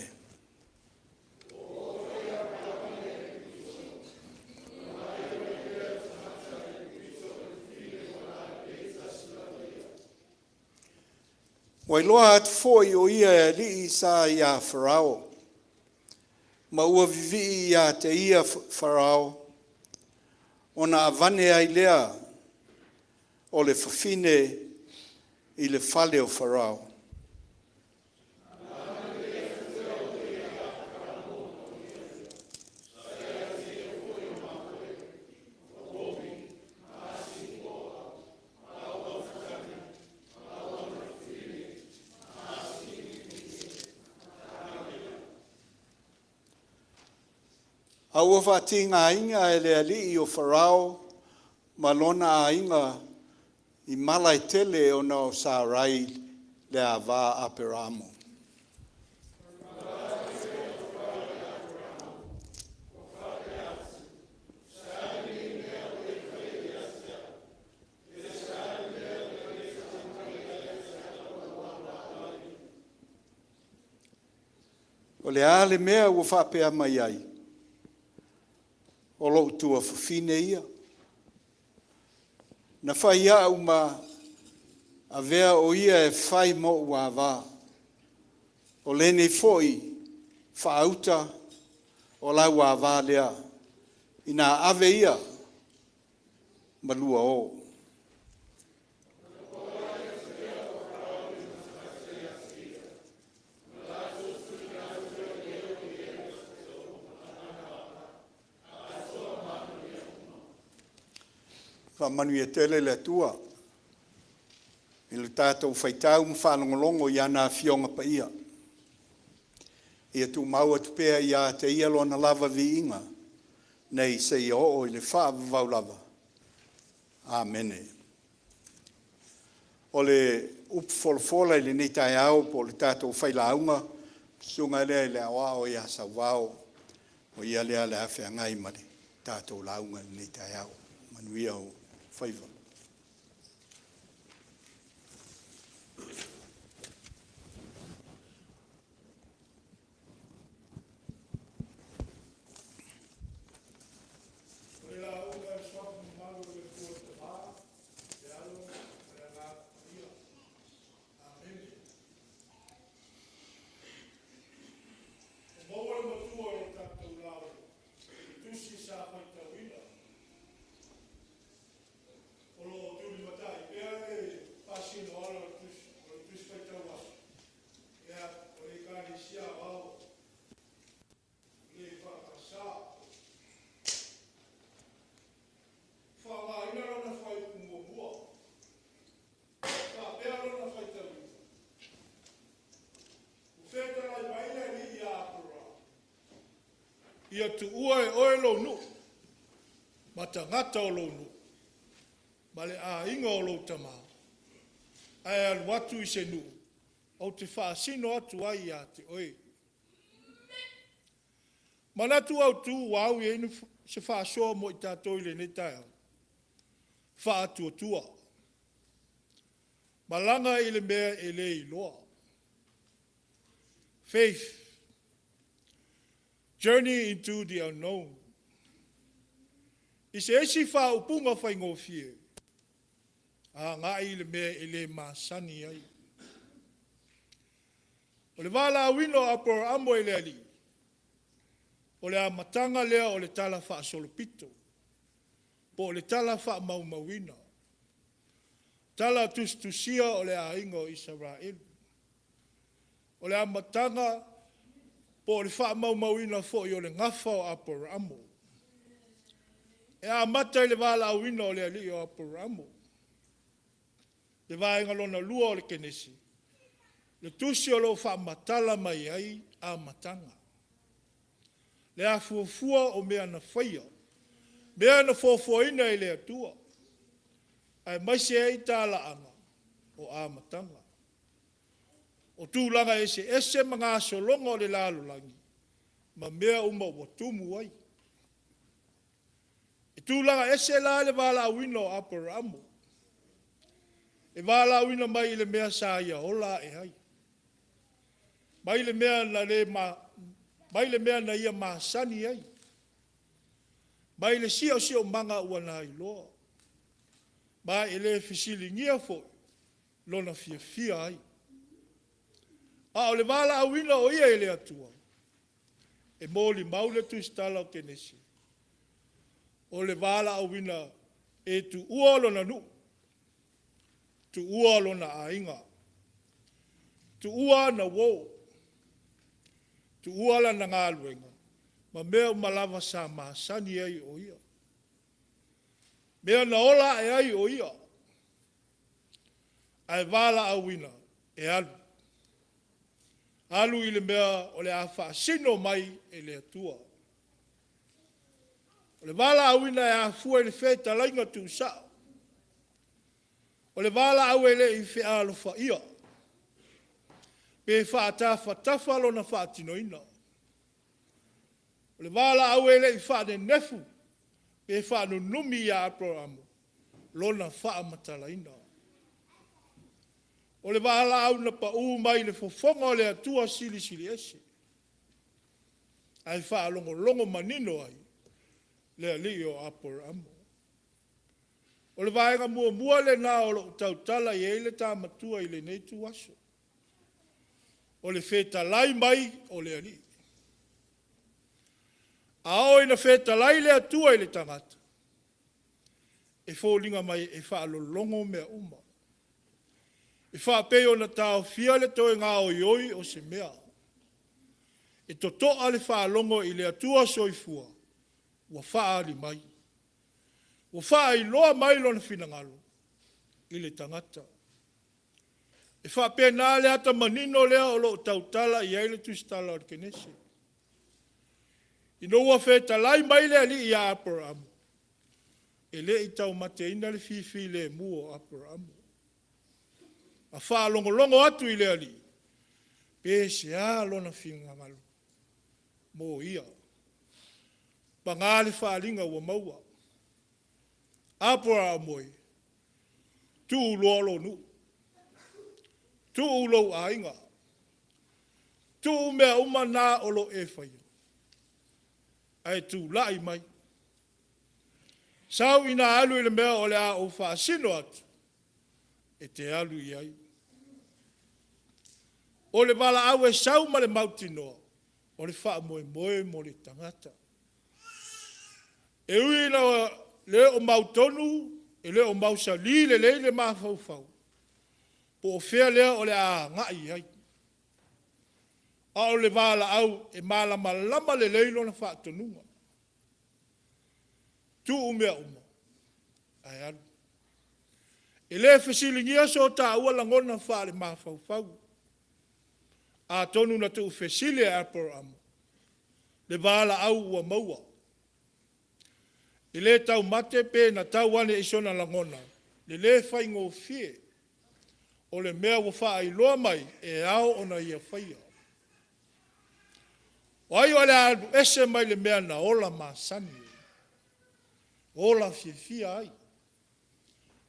Wailoa atu fo i o ia li i sa ia Farao. Ma ua vivi ia te ia Farao, ona avane ai lea o le whawhine i le whale o Farao. Aua whatinga inga e le ali o Farao, ma lona a inga i malai tele o na o sārai le a wā aperamo. O le ale mea ua whapea mai ai. O lo tua whawhine ia. Na whai au ma a vea o ia e whai mo ua wā. O lene foi whaauta o lau a wā lea. Ina ave ia ma lua o. Whamanu e tele le atua. I le tātou whaitau mwhanongolongo i ana whionga pa ia. Ia tu mau atu pēa i a te ia lona lava vi inga. Nei se i o i le whaavavau lava. Amene. O le upfolfola i le nei tai au po le tātou whailaunga Sunga le awa o ia Sauvao, o ia le awhia ngai mare, tātou launga ni tai au, manuia o whaiva. Ia tu ua e oe lo nu, ma ta ngata o lo nu, ma le a inga o lo tama, ai alu atu i se nu, au te whaasino atu ai a te oe. Manatu au tu wau i enu se whaasoa mo i tātou i le netai au, Faatuatua. Malanga i le mea e le Iloa. Faith. Journey into the unknown. I se esi wha upunga whai ngō fie. A ngā i le mea e le māsani ai. O le wala wino apor amo e le ali. O le amatanga lea o le tala wha solopito. Po o le tala wha maumawina. Tala tustusia o le aingo Israel. O le amatanga po le wha maumawina fo i o le ngafa o apor amo. E a mata i le wala awina o le ali o apor amo. Le vaenga lona lua o le Kenese. Le tusi o lo wha matala mai ai a matanga. Le a fuafua o mea na whaia. Mea na fuafuaina i le atua. Ai maise e tala anga o a matanga. O tūlanga ese mga solonga o le lalolangi. Ma mea uma ua tumu ai. E tūlanga ese la le wala awina o apor amo. E wala awina mai le mea sa ia ola e hai. Mai le mea na ia maasani ai. Mai le sio manga ua na Iloa. Mai ele fisilingia fo lona fia ai. A o le wala awina o ia ele atua. E mōli maule tu stala o Kenese. O le wala awina e tu ua lona nu. Tu ua lona ainga. Tu ua na wo. Tu ua la na ngaluenga. Ma mea umalawa sa maasani ai o ia. Mea na ola e ai o ia. Ai wala awina e alu. Alu i le mea o le awha sino mai e le atua. O le wala awina e awhua i le wheta lainga tu sao. O le wala au e le i whi alofa ia. Pe whaatafa lo na whaatinoina. O le wala au e le i whaane nefu. Pe whaanu numi ia aproamu. Lo na whaamatalaina. O le wala au na pa mai le fofonga o le atua sili ese. Ai wha longo manino ai. Le ali o apor amo. O le vaenga mua le na o lo tautala i eile ta matua i le neitu waso. O le feta lai mai o le ali. A o ina feta lai le atua i le tangata. E fōlinga mai e wha longo mea uma. E wha peo na tau fia le toi ngā o ioi o se mea. E totoa le wha longo i le atua soifua. Wa wha ali mai. Wa wha i loa mai lona finangalo. I le tangata. E wha peo nā le ata manino lea o lo tautala i eile tustala o Kenese. I no wa feta lai mai le ali i a Abraham. E le i tau mate ina le fifi le muo Abraham. A wha longo atu i le ali. Pe se lona finga malu. Mo ia. Pangale whaalinga ua maua. Apora moi. Tu lolo nu. Tu ulo ainga. Tu mea umana olo e whaia. Ai tu lai mai. Sau ina alu ile mea ole a o whaasino atu. E te alu i ai. Ole wala au e sau ma le mauti noa. Ole wha moe moe mo le tangata. E ui na le o mautonu, e le o mausali, le maa fau fau. Po o whea lea ole a ngai ai. A ole wala au e malama lama le leilo na wha tonunga. Tu umea uma. Ai alu. E le whesilingia so ta ua langona wha le maa fau fau. A tonu na tu whesili e apor amu. Le wala au ua maua. I le tau mate pe na tau wane isona langona. Le whai ngō fie. O le mea wa wha Iloa mai e ao ona ia whaia. O ai wale albu ese mai le mea na ola masani. Ola fia ai.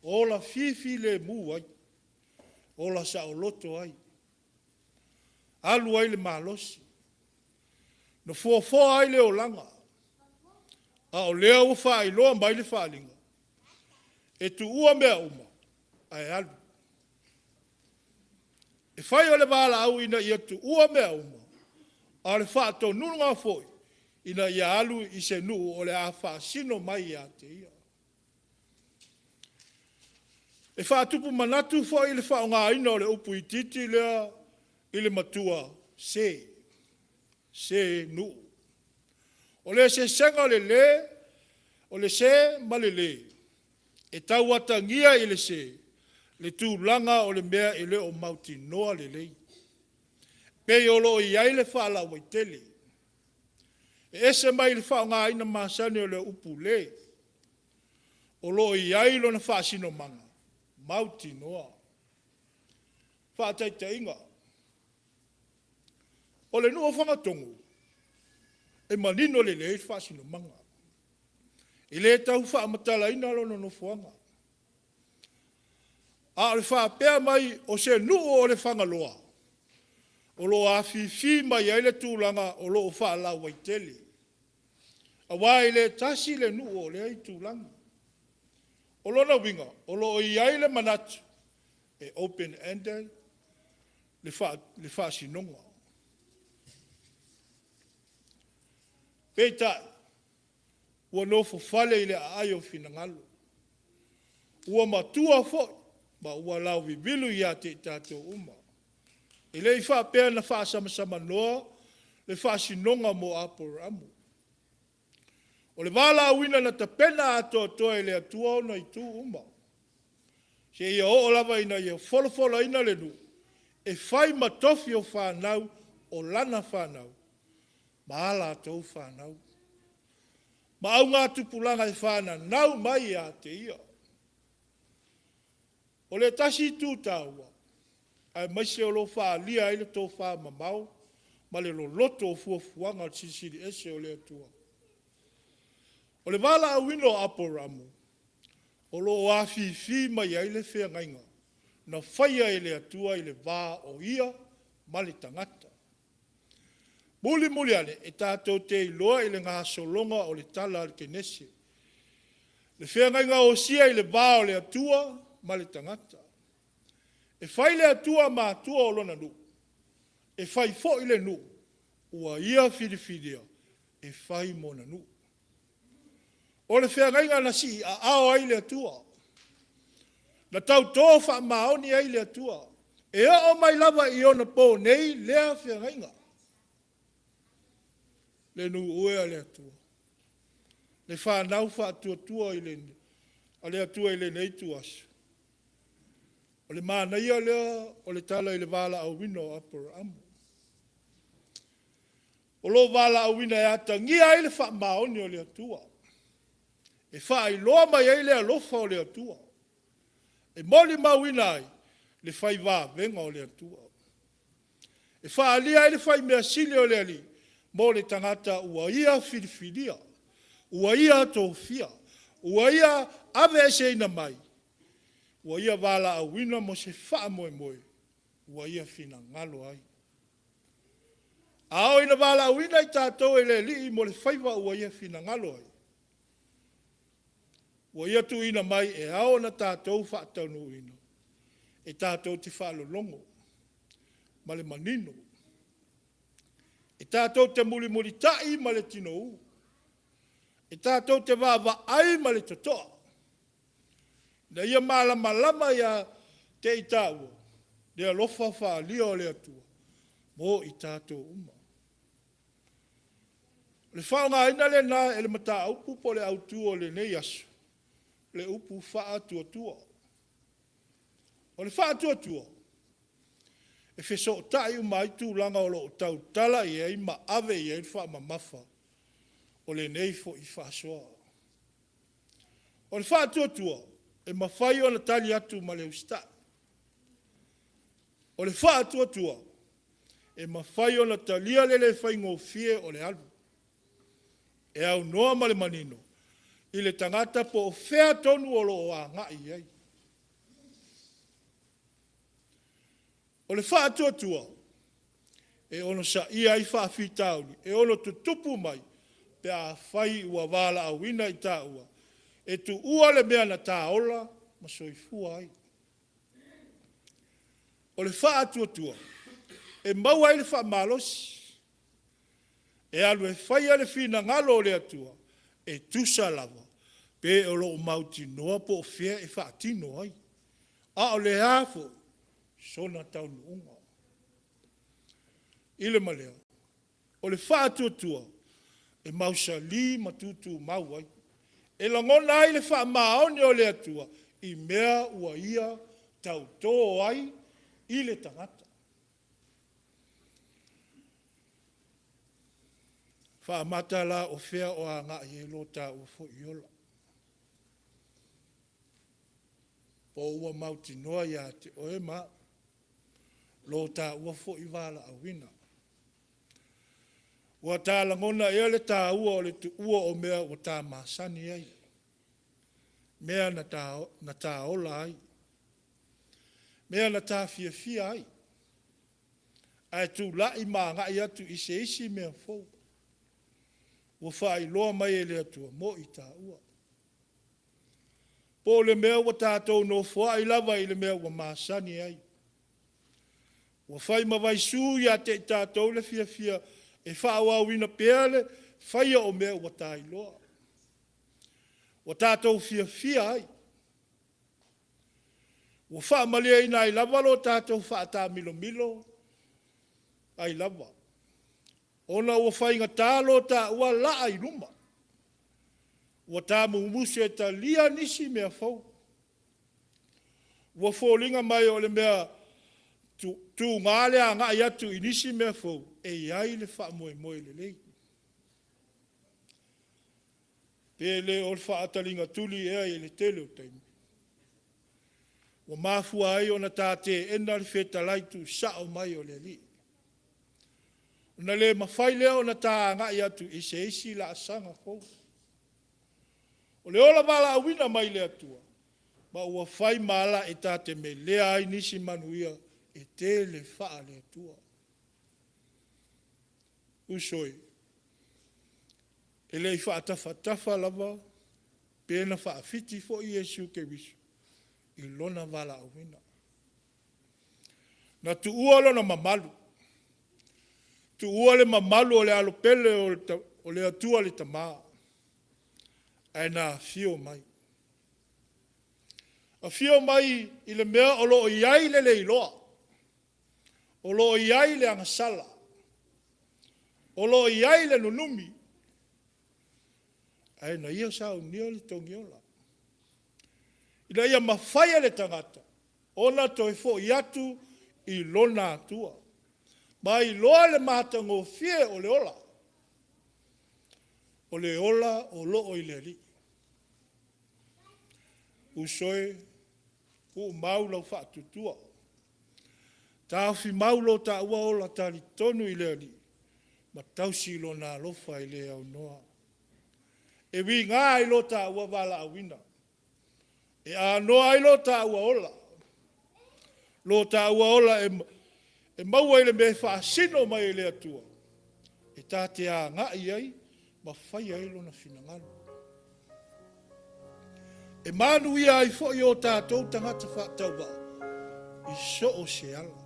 Ola fifi le mu ai. Ola sa o loto ai. Alu ai le malosi. No fua ai le o langa. A o lea u wha Iloa mai le whalinga. E tu ua mea uma. Ai alu. E whai o le wala au ina ia tu ua mea uma. A le wha to nunga foi. Ina ia alu i se nuu o le a wha sino mai a te ia. E wha tupu manatu foi le wha o ngā ina o le upu i titi lea i le matua se. Se nuu. O le se senga o le se ma le. E tau atangia i le se, le tū langa o le mea i le o mauti noa le lei. Pei o lo i ai le whaala wai tele. E ese mai le wha ngā ina masane o le upu le. O lo i ai lo na whaasino manga. Mauti noa. Whaataita inga. O le nua whangatongo. E manino le le whaasino manga. I le tau whaamatala ina lo no fuanga. A le whaapea mai o se nuu o le whangaloa. O lo a fi mai ai le tūlanga o lo o whaala waitele. A wai le tasi le nuu o le ai tūlanga. O lo na winga, o lo i ai le manatu. E open-ended le whaasinonga. Peitai. Ua nofo fale i le ai o finangalo. Ua matua foi, ma ua lau vivilu i a te tātou uma. I le i whaapea na whaasamasama noa, le whaasinonga mo aporamu. O le wala awina na tapena ato toa i le atua ona i tū uma. Se ia o lava ina ia wholofola ina le nu, e whai matofi o whanau, o lana whanau, ma ala atou whanau. Ma au ngā tupulanga i whana, nau mai a te ia. O le tasi tūtaua, ai maise o lo wha lia i le tō wha mamau, ma le lo loto o fuafuanga tisiri ese o le atua. O le wala au ino aporamu, o lo o awhi mai ai le whea ngainga, na whaia i le atua i le wā o ia, ma le tangata. Muli ane, e tātou te Iloa i le ngā solonga o le tala al Kenese. Le whengai ngā o sia i le bā o le atua, ma le tangata. E whai le atua ma atua o lona nu. E whai fo i le nu, ua ia whiriwhiria, e whai mona nu. O le whengai ngā nasi a ao ai le atua. Na tau tō wha maoni ai le atua. E o mai lava i ona pō nei lea whengai ngā. Le nu ue le atua. Le whanau whaatua i le ne. A le atua i le nei tuasu. O le mānaia lea, o le tala i le wala au wino apura amu. O lo wala au wina e ata ngia i le wha maoni o le atua. E wha i loa mai ai le alofa o le atua. E moli mawina ai, le whai wā venga o le atua. E whaalia ele whai mea sile o le ali. Mo le tangata ua ia whiriwhiria. Ua ia tōwhia. Ua ia ave ese ina mai. Ua ia wala a wina mo se wha moe moe. Ua ia whina ngalo ai. Ao ina wala a wina i tātou ele li mo le whaiwa ua ia whina ngalo ai. Ua ia tu ina mai e ao na tātou wha taunu ina. E tātou te wha longo. Ma le manino. E tātou te muli muli tai ma le tino u. E tātou te wawa ai ma le totoa. Na ia malama lama ia te i tāua. Lea lofa wha lia o lea tua. Mo i tātou uma. Le whaonga ina le nā ele mata upu po le autu o le nei asu. Le upu Faatuatua. O le Faatuatua. E wheso tai umai tūlanga o lo tau tala i ei ma ave i ei wha ma mafa. O le nei fo i whaasoa. O le Faatuatua. E mawhai o na tali atu ma le usta. O le Faatuatua. E mawhai o na talia le le whaingo fie o le alu. E au noa ma le manino. I le tangata po o whea tonu o lo o a ngai ei. O le Faatuatua, e ono sa ia i whaafitauni, e ono tu tupu mai, pe a whai ua wala a wina i tāua, e tu ua le mea na tāola, ma soifua ai. O le Faatuatua, e maua i le whaamalosi, e alu e whai ale whina ngalo o le atua, e tusa lava, pe o lo mauti noa po o fea e whaatino ai. A o le hafo, sona tau nuunga. Ile malea. O le Faatuatua, e mausa li matutu mau ai. E langona ai le wha maoni o le atua, i mea ua ia tau tō ai, i le tangata. Wha mata la o fea o a ngā i elo tā ua fo i ola. Po ua mauti noa ia te oe maa. Lo tā ua fo i wala a wina. Ua tā langona e le tā ua o le tu ua o mea o tā masani ai. Mea na tā ola ai. Mea na tā fia fia ai. Ai tu la i maa ngai atu i se isi mea fo. Ua wha i loa mai e le atua mo i tā ua. Po le mea ua tātou no fua i lava i le mea ua masani ai. Ua whai mawai sū ia te tātou le fia fia e whaua wina peale whaia o mea ua tā iloa. Ua tātou fia fia ai. Ua wha malia ina ai lava lo tātou wha tā milo milo ai lava. Ona ua whai ngā tālo tā ua laa i ruma. Ua tā mumusu e tā lia nisi mea fau. Ua fōlinga mai o le mea tu ngale a ngā iatu inisi mea fau, e iai le wha moe moe le lei. Pele o le wha atalinga tuli ea i le tele o taimi. Wa mafua ai o na tāte ena le wheta laitu sa o mai o le li. Ona le mawhai lea o na tā ngā iatu i se isi la asanga fau. O le ola wala a wina mai le atua, ma ua whai mala e tāte me lea ai nisi manuia e te le wha le atua. Usoi, e le i wha tafa lava, pēna wha fiti fo i Jesu ke visu, i lona wala a wina. Na tu ua lona mamalu, tu ua le mamalu o le alopele o le atua le tamaa, ai nā fio mai. A fio mai i le mea o lo iai le Iloa. O lo iai le angasala. O lo iai le nunumi. Ai na ia sa unia le tongiola. Ina ia mawhaia le tangata. Ona toi fo iatu i lona atua. Ma i loa le matango fie o le ola. O le ola o lo o i le li. Usoe, ku mau lau Faatuatua. Tāwhi maulo ta ua ola tali tonu i lea li. Ma tausi lo nā lofa i lea au noa. E wi ngā i lo ta ua wala awina. E a noa i lo ta ua ola. Lo ta ua ola e maua i le me whaasino mai i lea tua. E tā te a ngā i ai, ma whai ai lo na whinangano. E manu ia i fo i o tātou tangata whaataua. I so o se ala.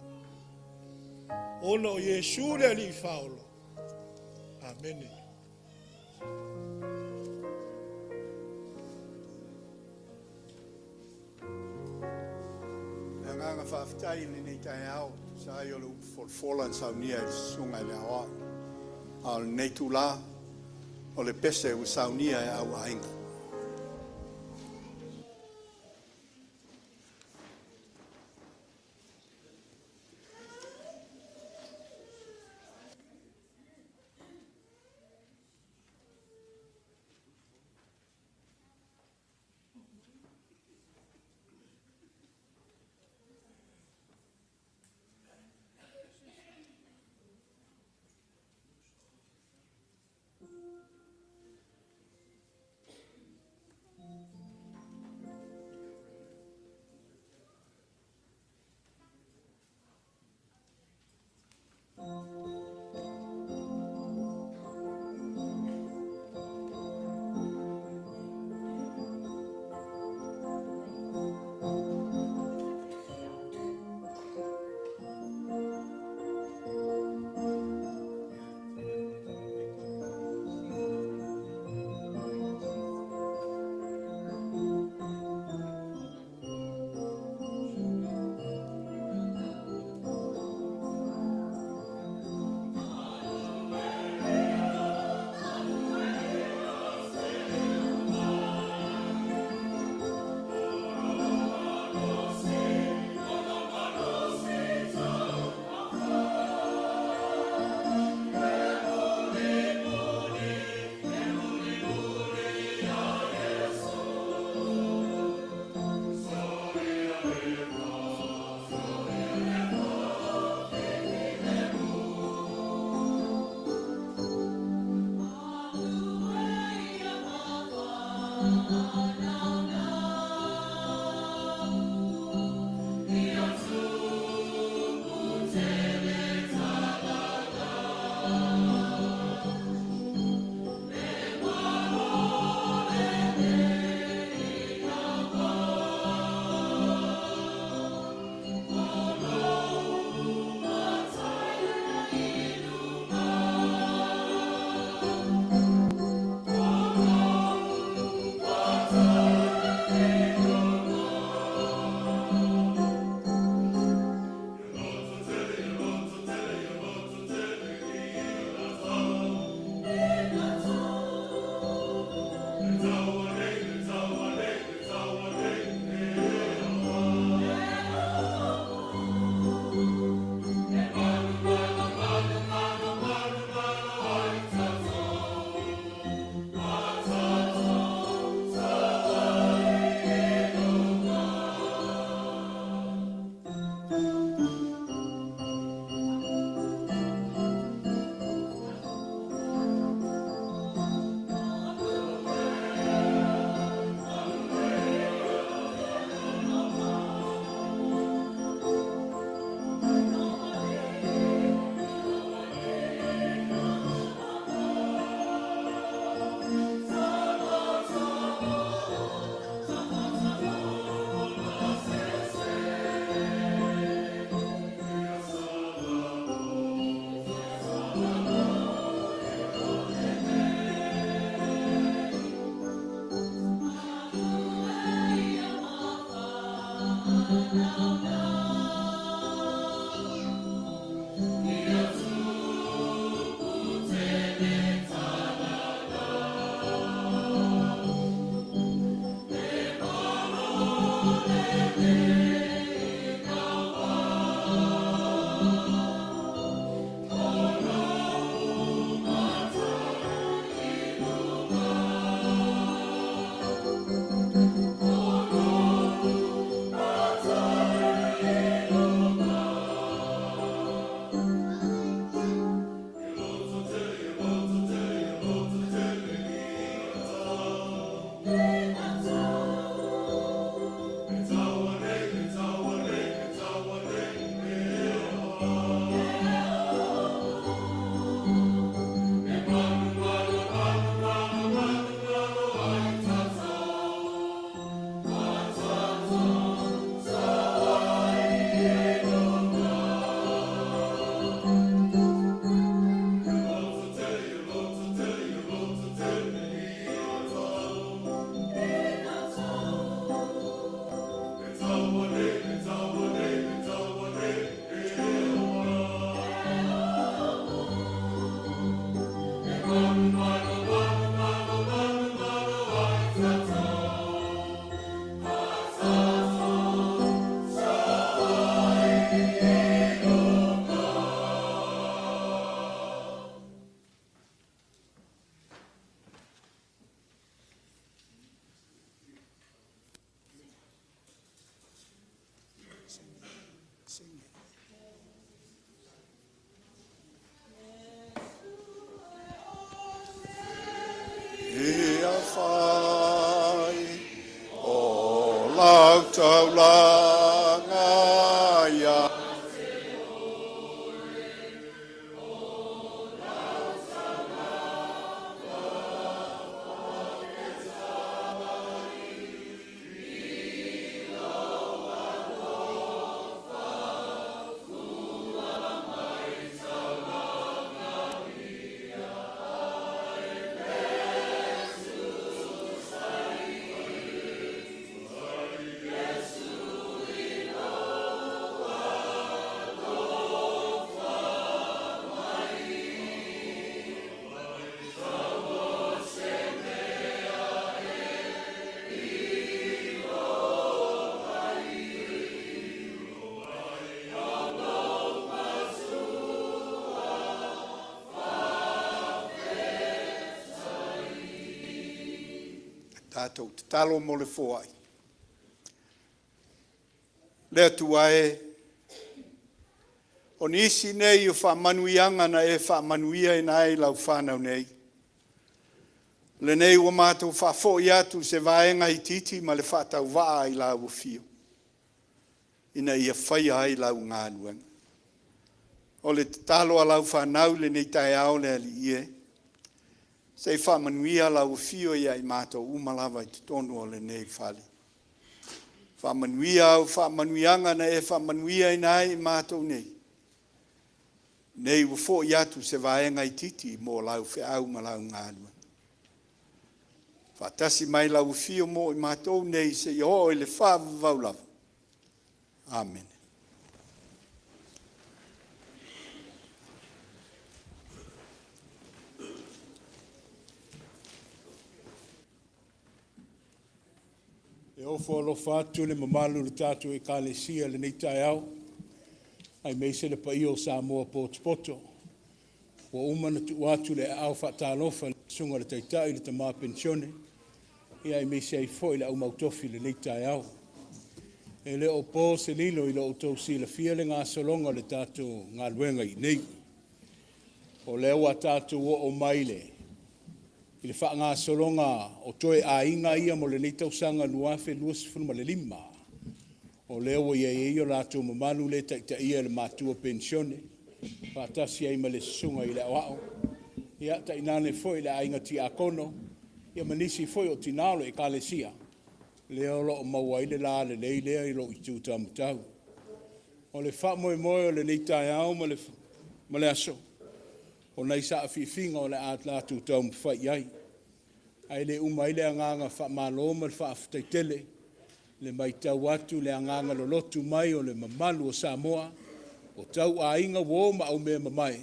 Ona o Yesu le ali i whaolo. Amen. Nganga whaftai ni tai au. Sa i o le ufolfolan sa unia i sunga le awa. Al neitula o le pese u sa unia e au ainga. Ia whai o lau taulanga ia. Tātou te talo mo le fōai. Lea tuae, o nisi nei o whamanuianga na e whamanuia e nai lau whanau nei. Le nei ua mātou whafoi atu se vaenga i titi ma le whatau waa i lau fio. Ina ia whaia ai lau ngānuanga. O le talo a lau whanau le nei tai au le ali ie. Sei whamanuia lau fio ia i mātou umalawa i te tonu o le nei whali. Whamanuia au whamanuianga na e whamanuia i nai i mātou nei. Nei ua fo i atu se vaenga i titi mō lau whiau ma lau ngānua. Whatasi mai lau fio mō i mātou nei se i ho i le whāwau lava. Amen. E ofo alo fatu le mamalu le tatu e Kenese le nei tai au. Ai meise le pai o Samoa poto. Wa umana tu watu le au Faatuatua le sunga le taitai le tama pensione. E ai meise ai foi le au mautofi le nei tai au. E le opo se lilo i le o si la fia le ngā solonga le tatu ngā luenga i nei. O leo a tatu o maile. I le wha ngā solonga o toe a inga ia mo le nei tausanga nuafe luasifunu ma le lima. O leo ia o lato mamalu le taita ia le matua pensione. Whatasi ai ma le sunga i le awao. Ia ta inane foi le ainga ti akono. Ia manisi foi o tinalo e Kenese. Leo lo o mawaile la le leilea i lo i tūtamutau. O le wha moe o le nei tai au ma le aso. O nei sa awhiwhinga o le atla tūtau mwhai ai. Ai le umaile anganga wha malo ma le wha awhitaitele. Le mai tau atu le anganga lo lotu mai o le mamalu o Samoa. O tau a inga wo ma au mea mamai.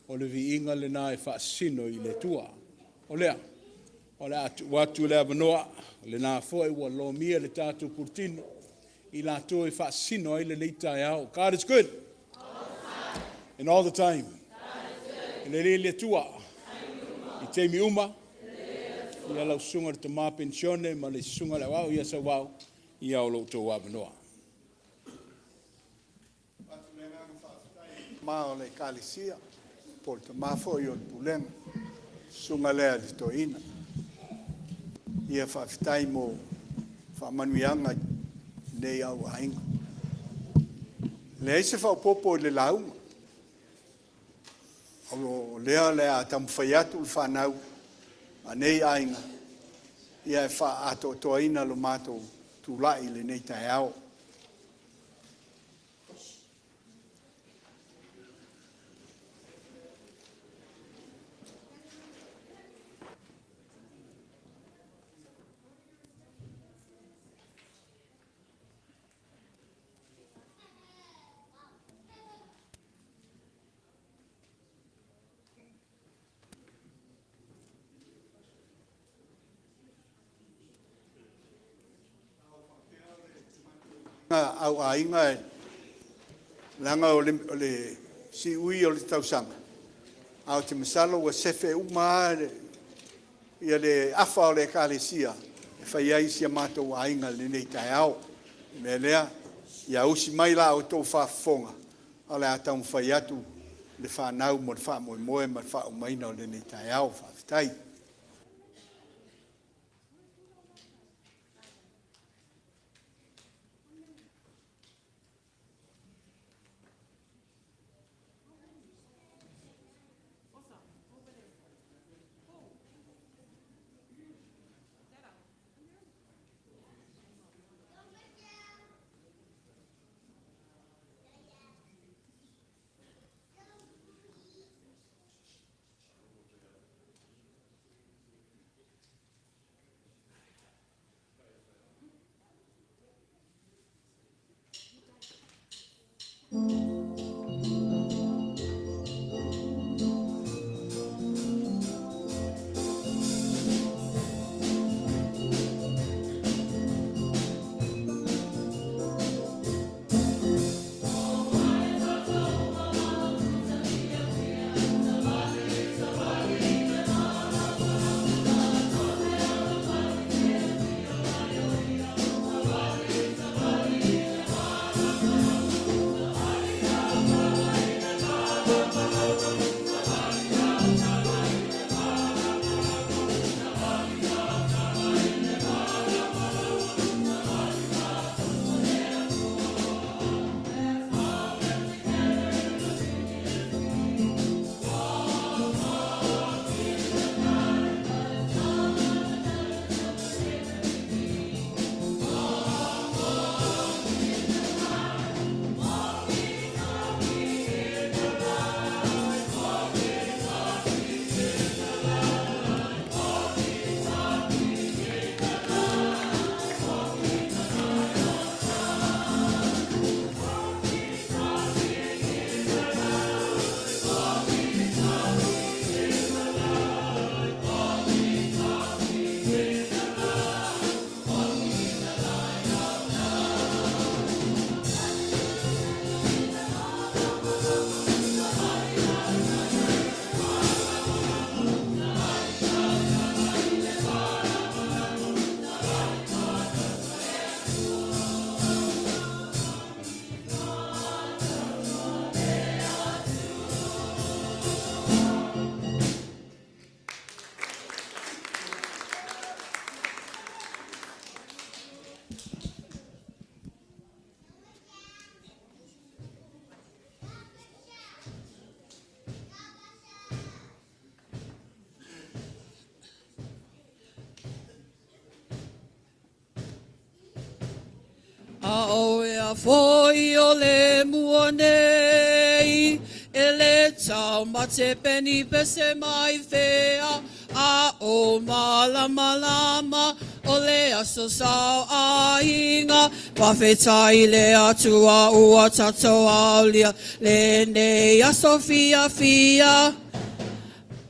O le vi inga le nae wha sino i le tua. O lea. O le atu watu le avanoa. Le nā fōi ua lo mia le tātou purtino. I la tō e wha sino ai le leitai au. God is good. And all the time. Le le tua. I teimi uma. Ia lau sunga le tama pensione, ma le sunga le wau, ia sa wau, ia o lo tō wabanoa. Ma o le Kenese, po le tama fo i o le pulenga, sunga lea le toina. ia whawhitai mo whamanuianga nei au ainga. Le eise whaupopo le launga. O lea lea tamu whaiatu le whanau a nei ainga. Ia e wha ato toaina lo mātou tūlai le nei tai au. Au ainga e langa o le si ui o le tausanga. Au te masalo wa sefe uma ia le afa o le kalesia. E whai ai si amato ainga le nei tai au. Me lea, ia usi mai la o tō whafonga. O le atau mwhai atu le whanau mo le wha moe moe ma le wha umaina o le nei tai au whawhitai. Foi o le mua nei, e le tau ma te peni pese mai whea, a o malama lama, o le aso sao a inga, whawhetai le atua ua tato aulia, le nei aso fia fia,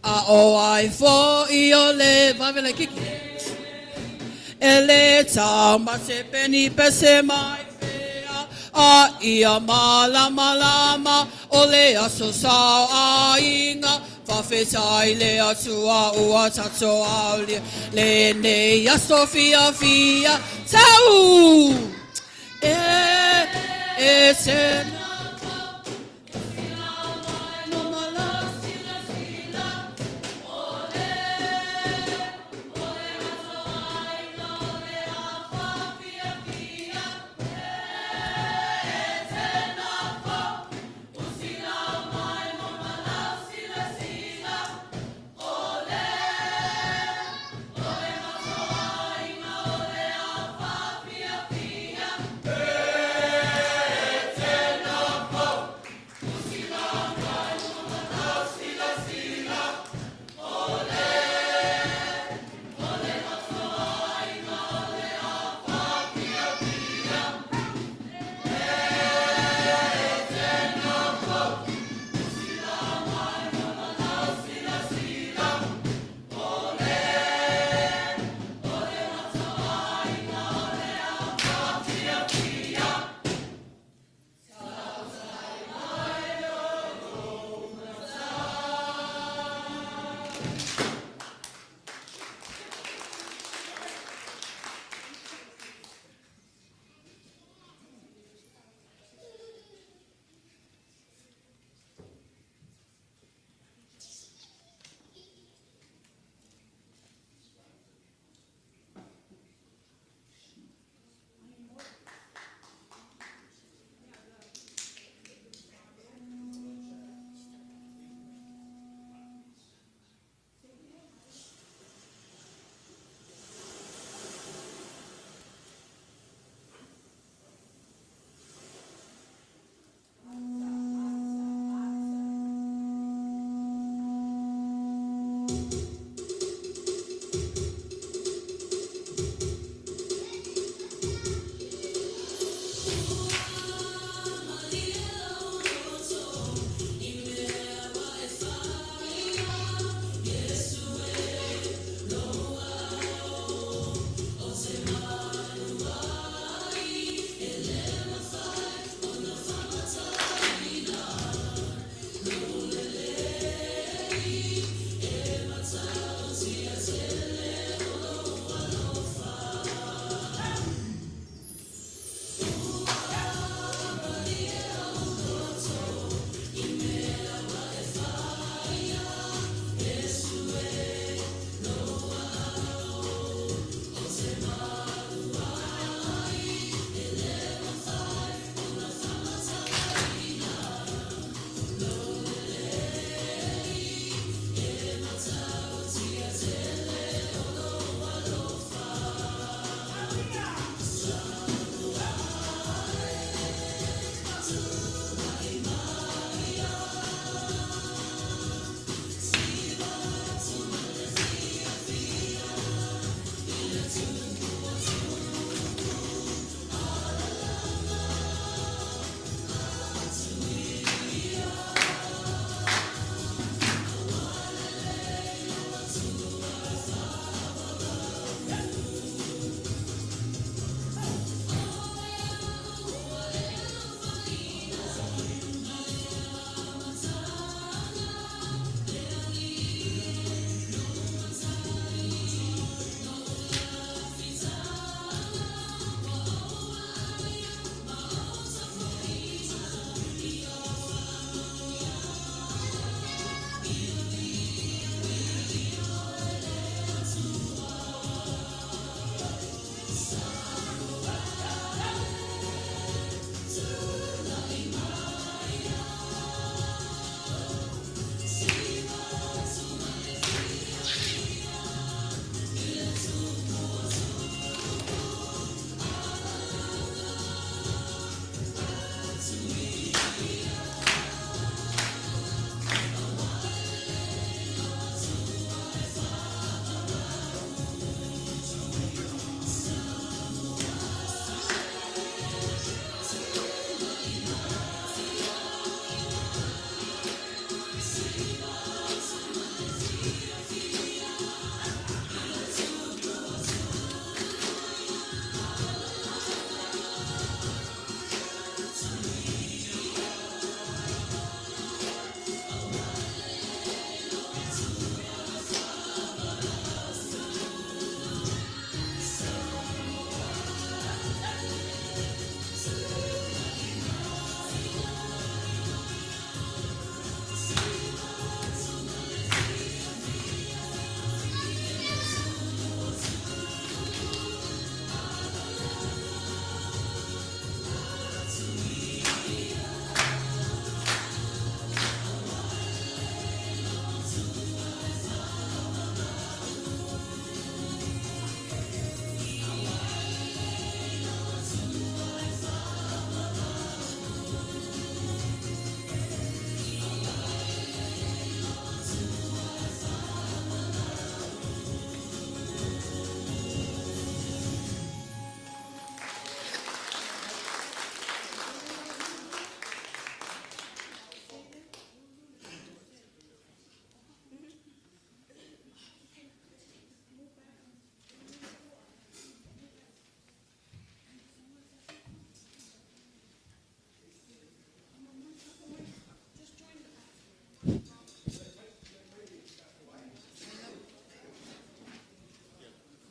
a o ai foi o le, whawele kiki, e le tau ma te peni pese mai a ia malama lama o le aso sao a inga whawhetai le atua ua tato aulia le nei aso fia fia tau e se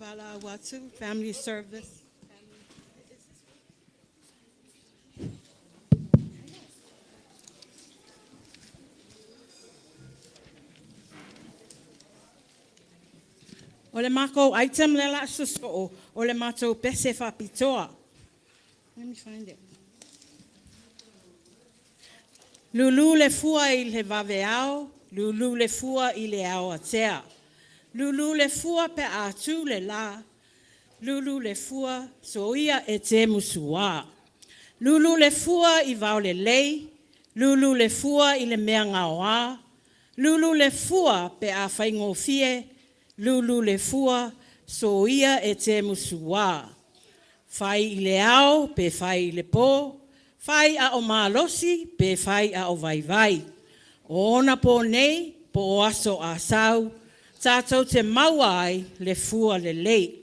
Faatuatua Family Service. O le mako item le la suso o le mato pese whapitoa. Let me find it. Lulu le fua I le vaveao, lulu le fua I le ao atea. Lulu le fua pe atu le la, lulu le fua so ia e te musua. Lulu le fua I vau le lei, lulu le fua I le mea ngaoa, lulu le fua pe a whaingofie, lulu le fua so ia e te musua. Whai I le ao pe whai I le po, whai a o malosi pe whai a o vaivai. O ona po nei, po o aso a sau, tātou te maua ai le fua le lei.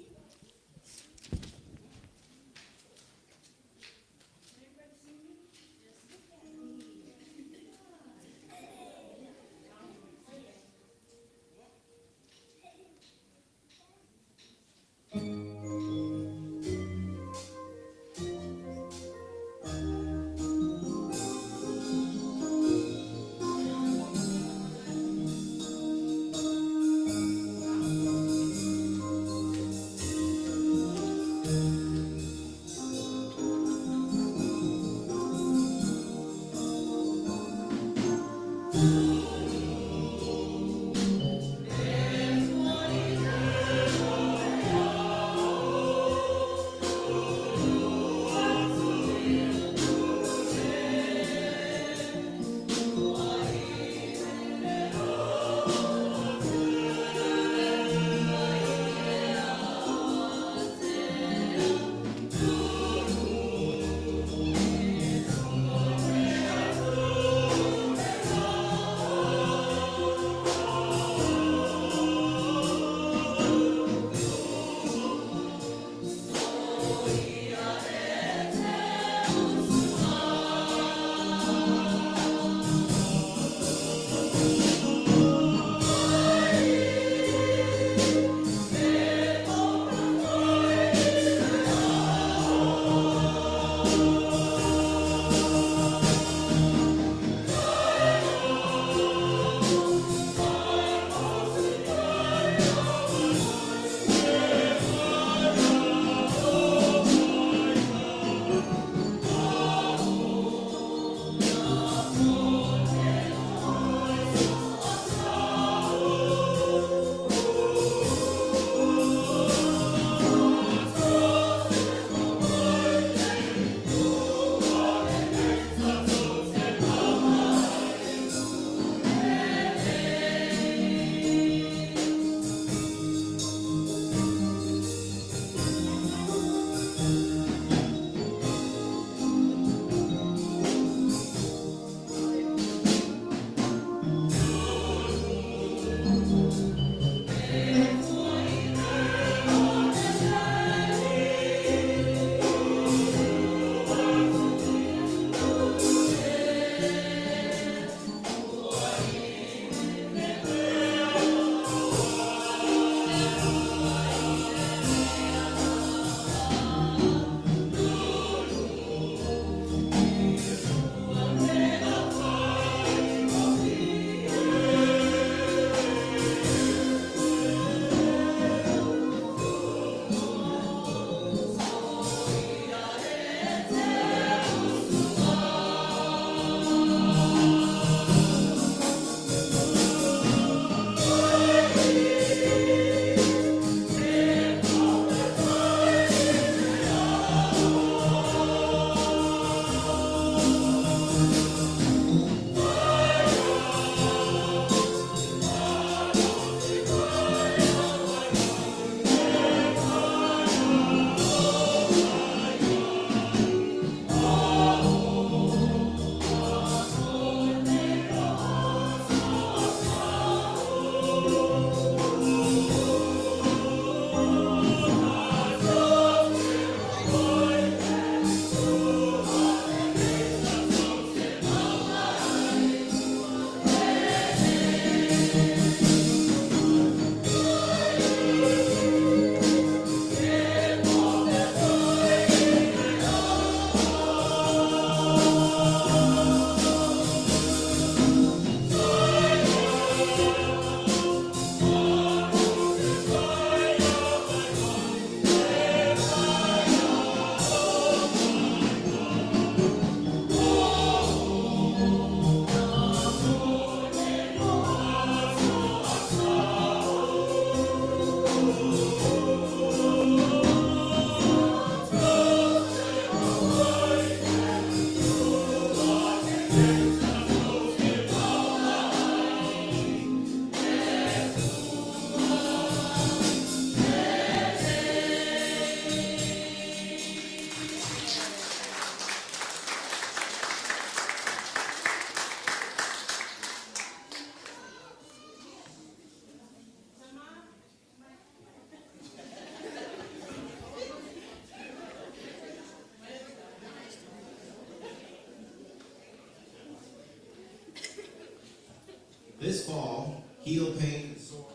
This fall, heal pain and sore.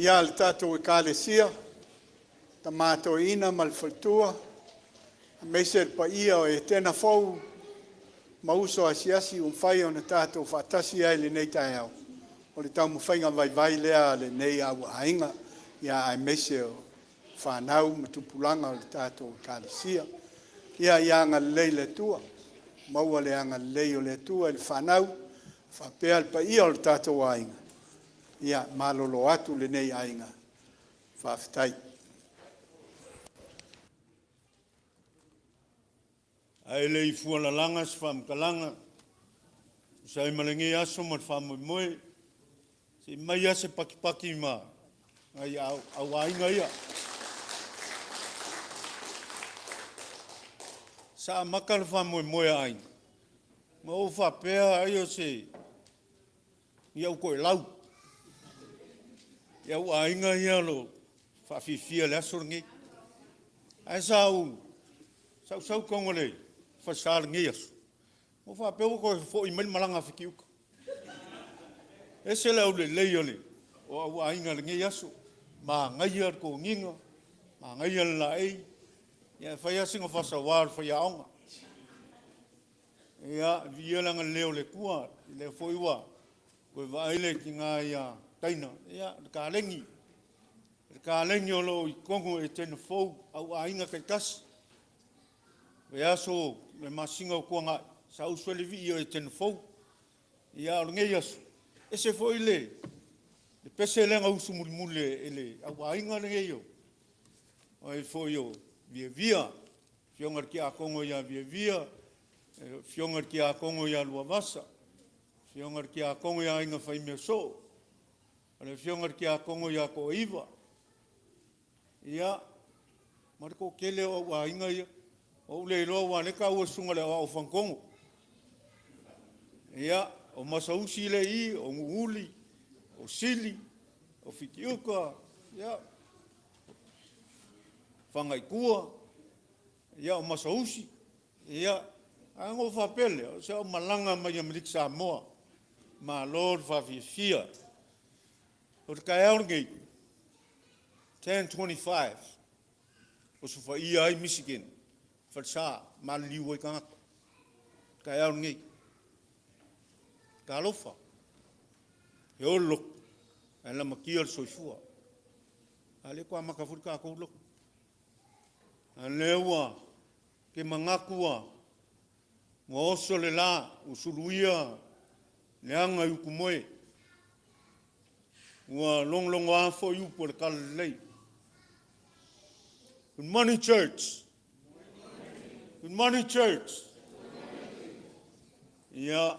Ia le tātou e kālesia, ta mātou ina ma le Faatuatua, meise le pa ia o Etena fau, mauso asiasi whai o na tātou whaatasi ai le nei tai au. O le tau mwhainga vai lea le nei au hainga, ia ai meise o whanau matupulanga o le tātou kālesia. Ia anga lei le tua, maua le anga lei o le tua, le whanau, whapea le pa ia o le tātou hainga. Ia malolo atu le nei ainga whaftai. Ai lei fuana langa se whamkalanga, sa malengi aso mat whamoimoe, se mai ase paki ma, ai au ainga ia. Sa makal fa moe ai. Ma o fa pea ai o se. Ia ko lau. Ia wa inga ia lo fa fifia le asorngi. Ai sau kongole fa sal ngias. Mo fa pe ko fo i men malanga fikiuka. Ese le le o wa inga le ngiaso. Ma ngai ko nginga. Ma ngai la ai. Ia fa ia singo fa sa war fa ia onga. Ia via langa leo le kua le foi wa. Ko va ile ki nga ia taina. Ia ka lengi. Ka lengi o lo i kongo e tena fou au a inga kai kas. Ia so me masinga ko nga sa uswele vi o e tena fou. Ia o ngei aso. Ese foi le. Le pese lenga usu mulimule ele au a inga ngei o. O e foi o via. Fiongar ki a kongo ia via. Fiongar ki a kongo ia lua vasa. Fiongar ki a kongo ia inga fai mea so. Ale fiongar ki a kongo ia ko iwa. Ia, mariko kele o wa inga ia. O le lo wa le ka ua sunga le o fankongo. Ia, o masausi le i, o muuli, o sili, o fikiuka, ia. Fangai kua, ia o masausi, ia. Ango fa pele, o se o malanga mai Amerika Samoa. Ma Lord fa fia. O te kai au ngei. 10:25. O se fa ia ai Michigan. Fa sa ma liu ai kanga. Kai au ngei. Ka lofa. E olo. E la makia al soifua. Ale kwa makafurika ko lo. Alewa ke mangakua. Mo oso le la, usuluia, leanga yuku moe. Ua long afo yupo le kalelei. Good morning, church. Good morning, church. Ia,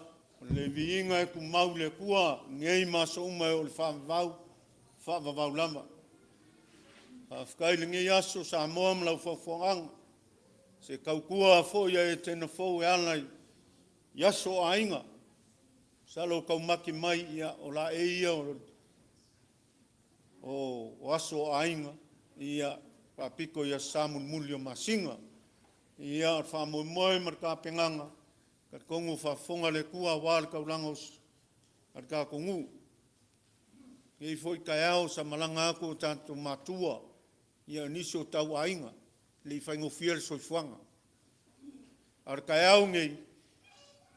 le viinga e kumau le kua, ngei maso uma o le whaavavau lama. Whaafukai le ngei aso Samoa mlau whawhanganga. Se kaukua fo ia e tena fo e alai yaso ainga. Salo kaumaki mai ia o la e ia o aso ainga ia papiko ia samun mulio masinga. Ia whamoe moe marka penganga. Kat kongu whafonga le kua wāle kaulangos marka kongu. Kei foi kai au sa malanga ako tanto matua ia niso tau ainga. Le whaingo fiel soifuanga. Ar kai au ngei,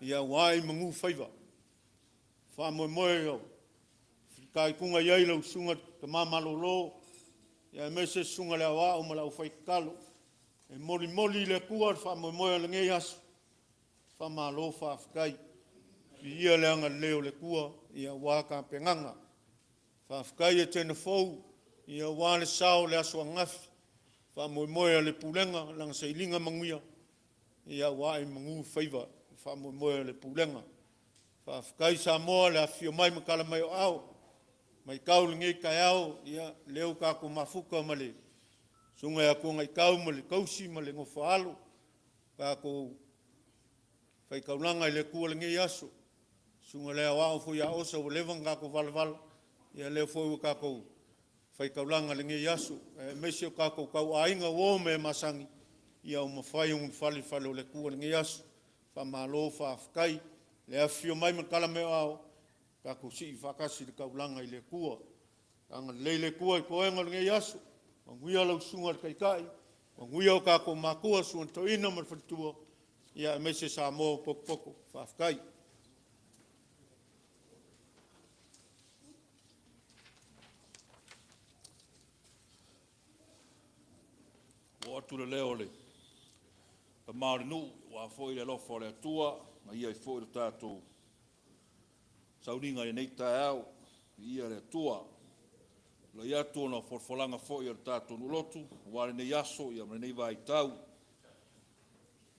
ia wai mangu whaiva. Wha moe au. Kai kunga Ailao sunga te mamalolo, ia mese sunga le awa o malau whaikalo. E moli le kua, wha moe le ngei asu. Wha malo wha afkai. Ia leanga leo le kua, ia waka penganga. Wha afkai e tena fou, ia wale sao le asu angafi. Wha moe le pulenga, langa sailinga manguia. Ia wai mangu whaiva, wha moe le pulenga. Wha afkai Samoa le afio mai makala mai o au. Mai kau le ngei kai au, ia leo kako mafuka male. Sunga ya ko ngai kau male kausi male ngofa alo. Kako whai kaulanga i le kua le ngei aso. Sunga lea wao fo ia osa o levang kako valvala. Ia leo fo kako whai kaulanga le ngei aso. Mesio kako kau ainga wo me masangi. Ia o mawhai un fali o le kua le ngei aso. Wha malo wha afkai. Le afio mai makala me au. Kako si whakasi le kaulanga i le kua. Anga le kua i koenga le ngei aso. Wanguia lau sunga le kaikai. Wanguia o kako makua suan toina mar whatua. Ia mese Samoa poko wha afkai. O atu le leo le. Pa maori nu, wa foi le lofo le atua, ma ia i foi le tātou. Sauringa i nei tae au, ia le atua. La ia atu na forfolanga foi le tātou nulotu, wale nei aso, ia mre nei vai tau.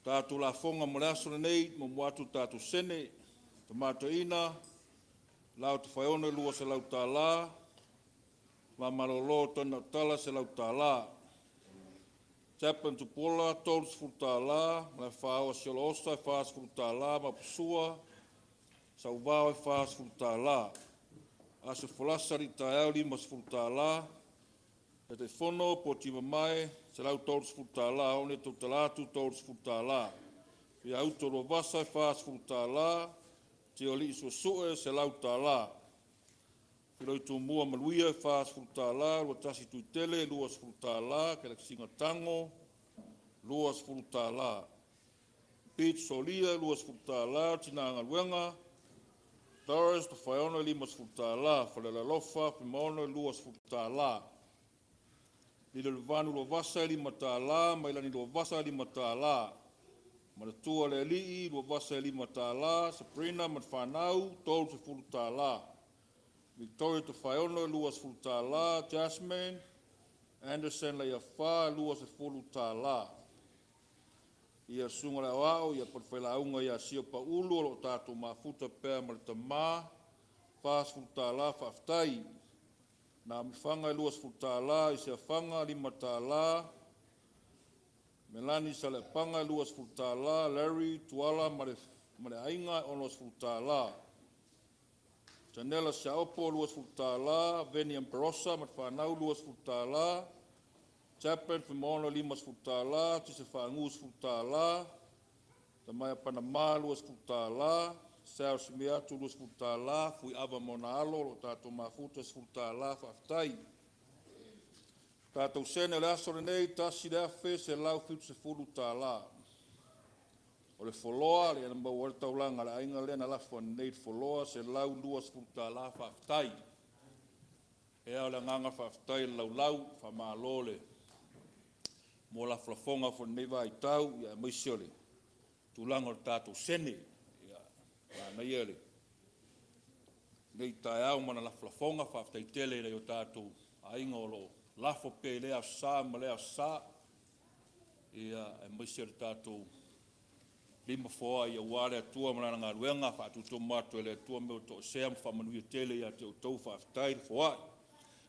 Tātou la fonga mo le aso le nei, mo muatu tātou sene, Tomatoina, lau Tofaeono e lua se lau tā la, ma malolo tona tala se lau tā la. Chaplain Tupola, Tols Futala, Malepeai Siolosa, Fas Futala, Mapuosua Sauvao, Fas Futala. Asa Folasa Ritaiau, Limas Futala, e te fono po tima mai, se lau Tols Futala, one tu talatu Tols Futala. Ia auto ro vasa, Fas Futala, te oli iso sue, se lau tala. Filoi tu mua maluia, Fas Futala, ua tasi tuitele, Luas Futala, ke la kisinga tango, Luas Futala. Pete Solia, Luas Futala, tina angaluenga, Doris, Tofaeono, Limas Futala, Falela Lofa, Pimono, Luas Futala. Lila Luvanu lo vasa, Lima Tala, Mailani lo vasa, Lima Tala. Manatua le alii, lo vasa, Lima Tala, Sabrina, Manfanau, Tol se Futala. Victoria Tofaeono, Luas Futala, Jasmine, Anderson Leiafa, Luas Futala. Ia sunga la wao, ia porwhailaunga ia sio pa ulu, o tātou mafuta pēr maritama, Fas Futala, Faaftai. Nā miwhanga Luas Futala, Isia Whanga, Lima Tala, Melanie Salepanga, Luas Futala, Larry, Tuala, Malepeai, Onos Futala. Janela Siaopo, Luas Futala, Veni Amperosa, Matwhanau, Luas Futala, Chaplain Fimono, Limas Futala, Tise Whangus Futala, Tamaya Panama, Luas Futala, Sao Simiatu, Luas Futala, Fui Ava Monalo, Tato Mafutas Futala, Faaftai. Tato Sene le aso renei, Tasi le afe, se lau fitu se Futala. O le foloa, le anamba warta ulanga, le ainga le na lafa nei foloa, se lau Luas Futala, Faaftai. Ea o le nganga Faaftai, lau, Famalole. Mo la flafonga fo neva i tau, ia maisiole. Tulanga o Tato Sene, na iele. Nei tai au mana la flafonga, Faaftai tele le o Tato ainga o lo lafo pe lea sa, ma lea sa. Ia maisiole Tato lima foa ia wale atua mana ngā ruenga, Faatuatua matu ele atua me o to seam, whamanuia tele ia te o tau Faaftai foa.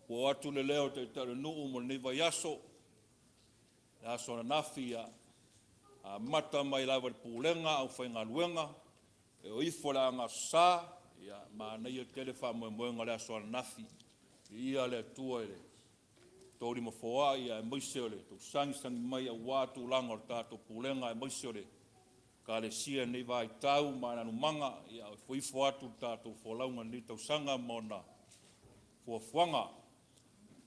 Wo atu le leo te tare nuu mo neva yaso. Yaso na nafi ia mata mai lava le pūlenga au whainga ruenga. E o ifo la ngā sā, ia mana ia tele whamoemoenga le aso na nafi. Ia le atua ele. Tōri ma foa ia e maise ole. Tau sangi mai a wātu langa o tātou pūlenga e maise ole. Ka le sia nei vai tau mana numanga ia o fuifo atu tātou wholaunga ni tau sanga mona fuafuanga.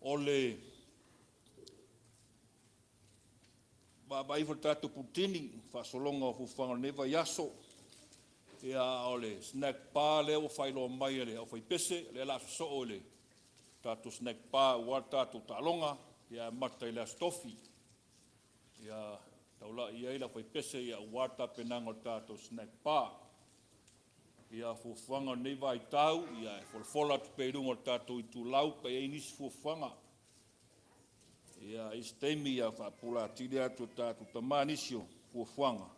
Ole ba ifa tātou putini whasolonga o fuafuanga neva yaso. Ia ole snack pa le o whailo mai ele o whaipese le la so ole. Tātou snack pa ua tātou talonga ia matai le stofi. Ia taula ia ila whaipese ia wata penanga o tātou snack pa. Ia fuafuanga nei vai tau, ia folfola tu peirunga o tātou i tu lau, pe e nisi fuafuanga. Ia isteimi ia whapula tiri atu tātou tamanisio fuafuanga.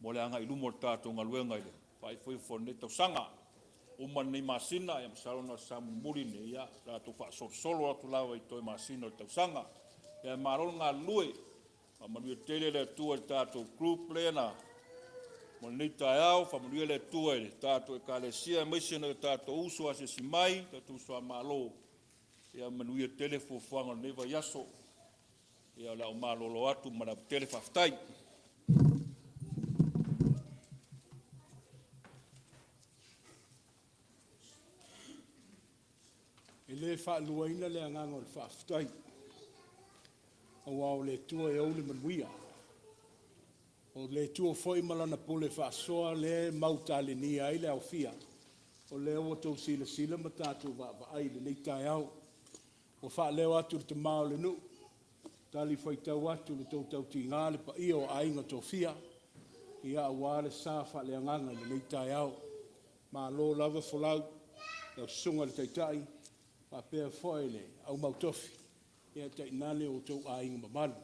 Mole anga i lumo o tātou ngaluenga ile. Whai fuifo nei tau sanga. Uma nei masina, ia masarona samu murine, ia tātou whaasolo atu lau i toi masina o tau sanga. Ia marol ngā lue, manuia tele le tua tātou group lena. Mo nei tai au, whamanuia le tua e tātou e kālesia, maisena e tātou uso ase si mai, tātou uso a malo. Ia manuia tele fuafuanga neva yaso. Ia la o malolo atu, mana tele Faaftai. E le whaaluaina le anganga o le Faaftai. Awa o le tua e au le manuia. O le tua foi malana pole whaasoa le mautale ni ai le au fia. O le o tau sila ma tātou wa ai le nei tai au. O wha leo atu le tamao le nu. Tali whai tau atu le tau tingā le pa ia o ainga tō fia. Ia awa le sā wha le anganga le nei tai au. Ma lo lava folau. Lau sunga le taitai. Pa pēr foi le au mautofi. Ia tai nane o tau ainga mamalu.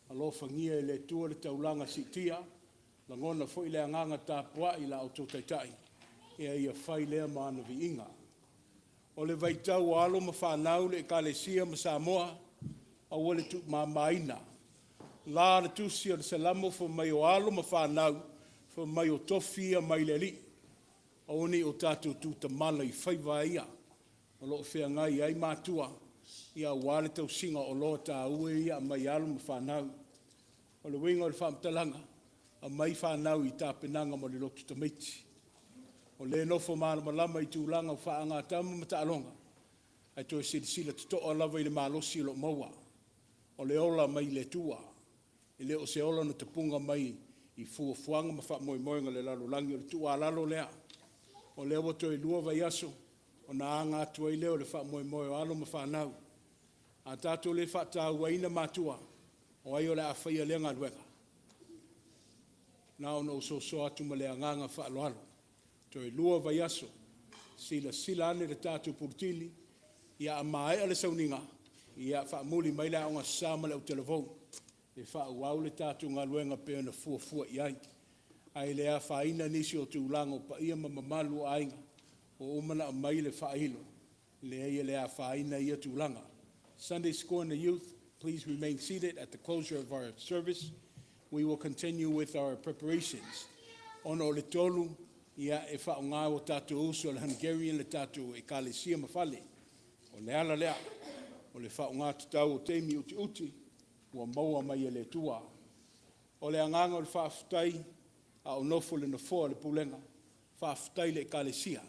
Alo whangia le tua le taulanga sitia, la ngona foi le anganga tāpua i la auto taitai, ia whai lea maana vi inga. O le vaitau alo ma whanau le Kalesia ma Samoa, a wale tu ma maina. La le tusi o le salamo fo mai o alo ma whanau, fo mai o tofi a mai le li. O ni o tātou tū ta mala I whaiva ia. O lo whea ngai ai mātua, ia wale tau singa o lo tā ue ia mai alo ma whanau. O le winga o le whamtalanga, a mai whanau I tā penanga mo le lotu tamaiti. O le nofo mana malama I tūlanga o whaanga tamu ma ta alonga. Ai toi sila te toa lava I le malosi lo maua. O le ola mai le tua. I le o se ola na te punga mai I fuafuanga ma wha moe moenga le lalo langi o le tua lalo lea. O le awa toi lua vai aso. O na anga atua I leo le wha moe moe o alo ma whanau. A tātou le wha tā waina matua. O ai o le a whaia lenga luenga. Na ono so atu ma le anganga wha alo alo. Toi lua vai aso. Sila ane le tātou purtili. Ia a mai ale sauninga. Ia wha muli mai la onga sama le au telefon. E wha uau le tātou ngā luenga pēo na fuafua I ai. Ai le a whaina nisi o tūlango pa ia mamalu ainga. O umana a mai le whailo. Le a whaina ia tūlanga. Sunday School and the youth, please remain seated at the closure of our service. We will continue with our preparations. Ono le tolu, ia e wha o ngā o tātou uso le Hungarian le tātou e kālesia mawhale. O le ala lea, o le wha o ngā tutau o teimi uti, ua maua mai e le tua. O le anganga o le whaafutai, a o nofo le nafoa le pulenga, whaafutai le kālesia.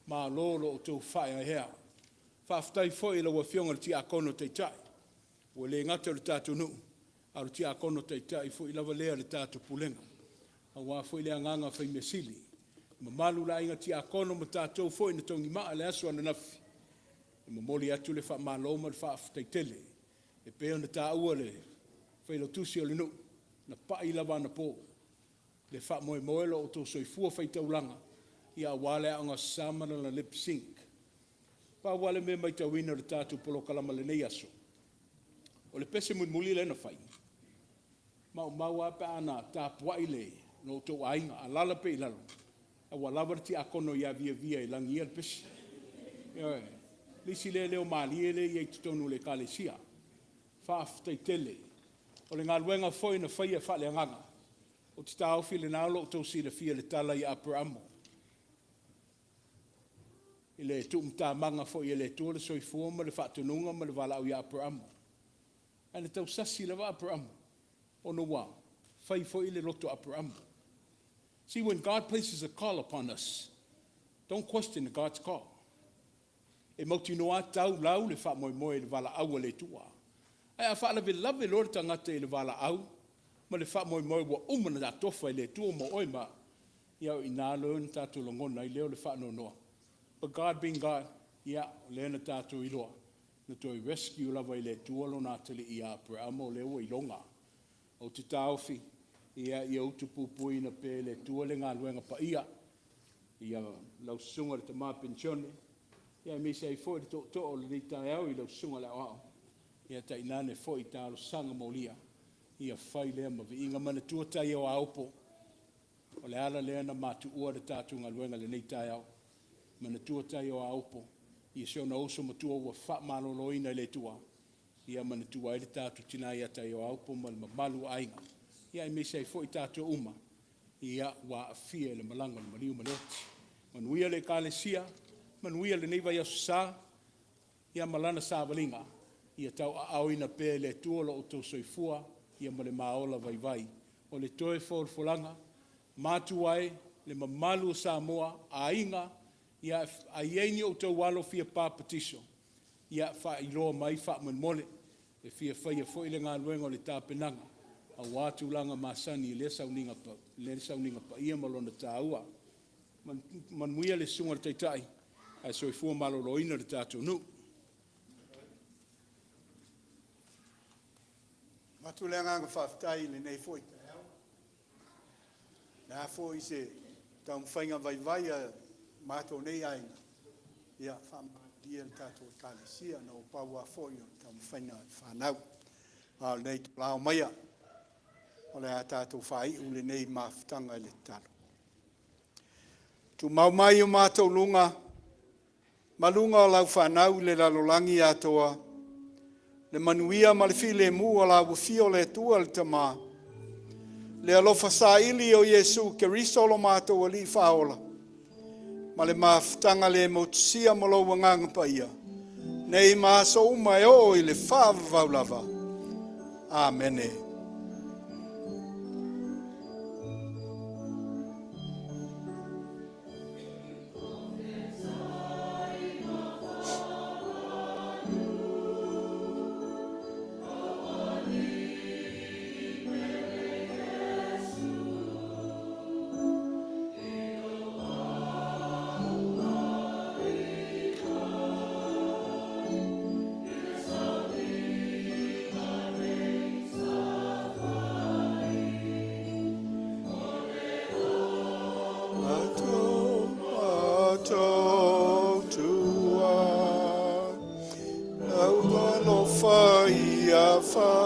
Ma lolo o tau whae a hea. Whaafutai foi la ua fionga le tia akono teitai. Ua le ngata le tātou nu. A le tia akono teitai foi lava lea le tātou pulenga. A wā foi le anganga whai mesili. Ma malu la inga tia akono ma tātou foi na tongi maa le aso ana nafi. E ma moli atu le wha maloma le whaafutai tele. E peo na tā ua le whai lo tusi o le nu. Na pai lava na pō. Le wha moe moelo o tō soifua whai taulanga. Ia wale a nga samana la lip sync. Pa wale me mai tawina le tātou polo kalama le nei aso. O le pese muli le na whai. Mau apa ana tā puai le no tō ainga a lala pe ilalo. A walawarti a kono ia via I langi ia le pese. Lisi le leo maali ele i tutonu le kālesia. Whaafutai tele. O le ngā luenga foi na whai a whale anganga. O te tāo file nālo o tō si le fia le tala I apra amo. I le tuumta manga fo I le tōle soifua ma le whaatununga ma le wala au I apra amo. Ane tau sasi le wa apra amo. Ono wā, whai fo I le loto apra amo. See, when God places a call upon us, don't question God's call. E mauti noa tau lau le wha moe moe le wala au le tua. Ai a wha lave lor tangata I le wala au, ma le wha moe moe wa umana da tofa I le tua mo oima. Iau I nā leon tātou longona I leo le wha no noa. But God being God, ia, lena tātou Iloa. Na toi rescue lava I le tua lo nā tele I apra amo leo I longa. O te tāofi, ia I autu pupui na pe le tua le ngā luenga pa ia. Ia lau sunga le tamā pensione. Ia me se ai fo le to o le tai au I lau sunga le ao. Ia tai nane fo I tālo sanga molia. Ia whai lea ma vi inga mana tua tai au aupo. O le ala lea na matu ua le tātou ngā luenga le nei tai au. Mana tua tai o aupo. Ia seo na oso matua ua wha maloloina le tua. Ia mana tua ele tātou tina ia tai o aupo ma le malu ainga. Ia me se fo I tātou uma. Ia wa afia le malanga le mariu maloti. Manuia le kālesia. Manuia le neiva ia sa. Ia malana sa valinga. Ia tau auina pe le tua lo o tō soifua. Ia ma le maola vai. O le toe folanga. Matuai le mamalu Samoa. Ainga. Ia aieni o tau walo fia pāpatiso. Ia wha Iloa mai wha mole. E fia whaia fo I le ngā luenga o le tāpenanga. A wātu langa masani le sauninga pa ia malona tāua. Manuia le sunga le taitai. Ai soifua maloloina le tātou nu. Matu le nganga whaafutai le nei foi. Nā foi se tau mwhainga vai a mātou nei ainga. Ia whaamadia le tātou kālesia na o paua foi o tau mwhainga whanau. Ao nei te lao maia. O le a tātou whai u le nei mawhitanga le talo. Tu mau mai o mātou lunga. Malunga o lau whanau le lalolangi atoa. Le manuia ma le file mua la wufio le tua le tama. Le alofa sa ili o Yesu ke risolo mato o li faola. Ma le maftanga le motusia molo wanganga pa ia. Nei maso uma e o i le whaavaulava. Amene. Fa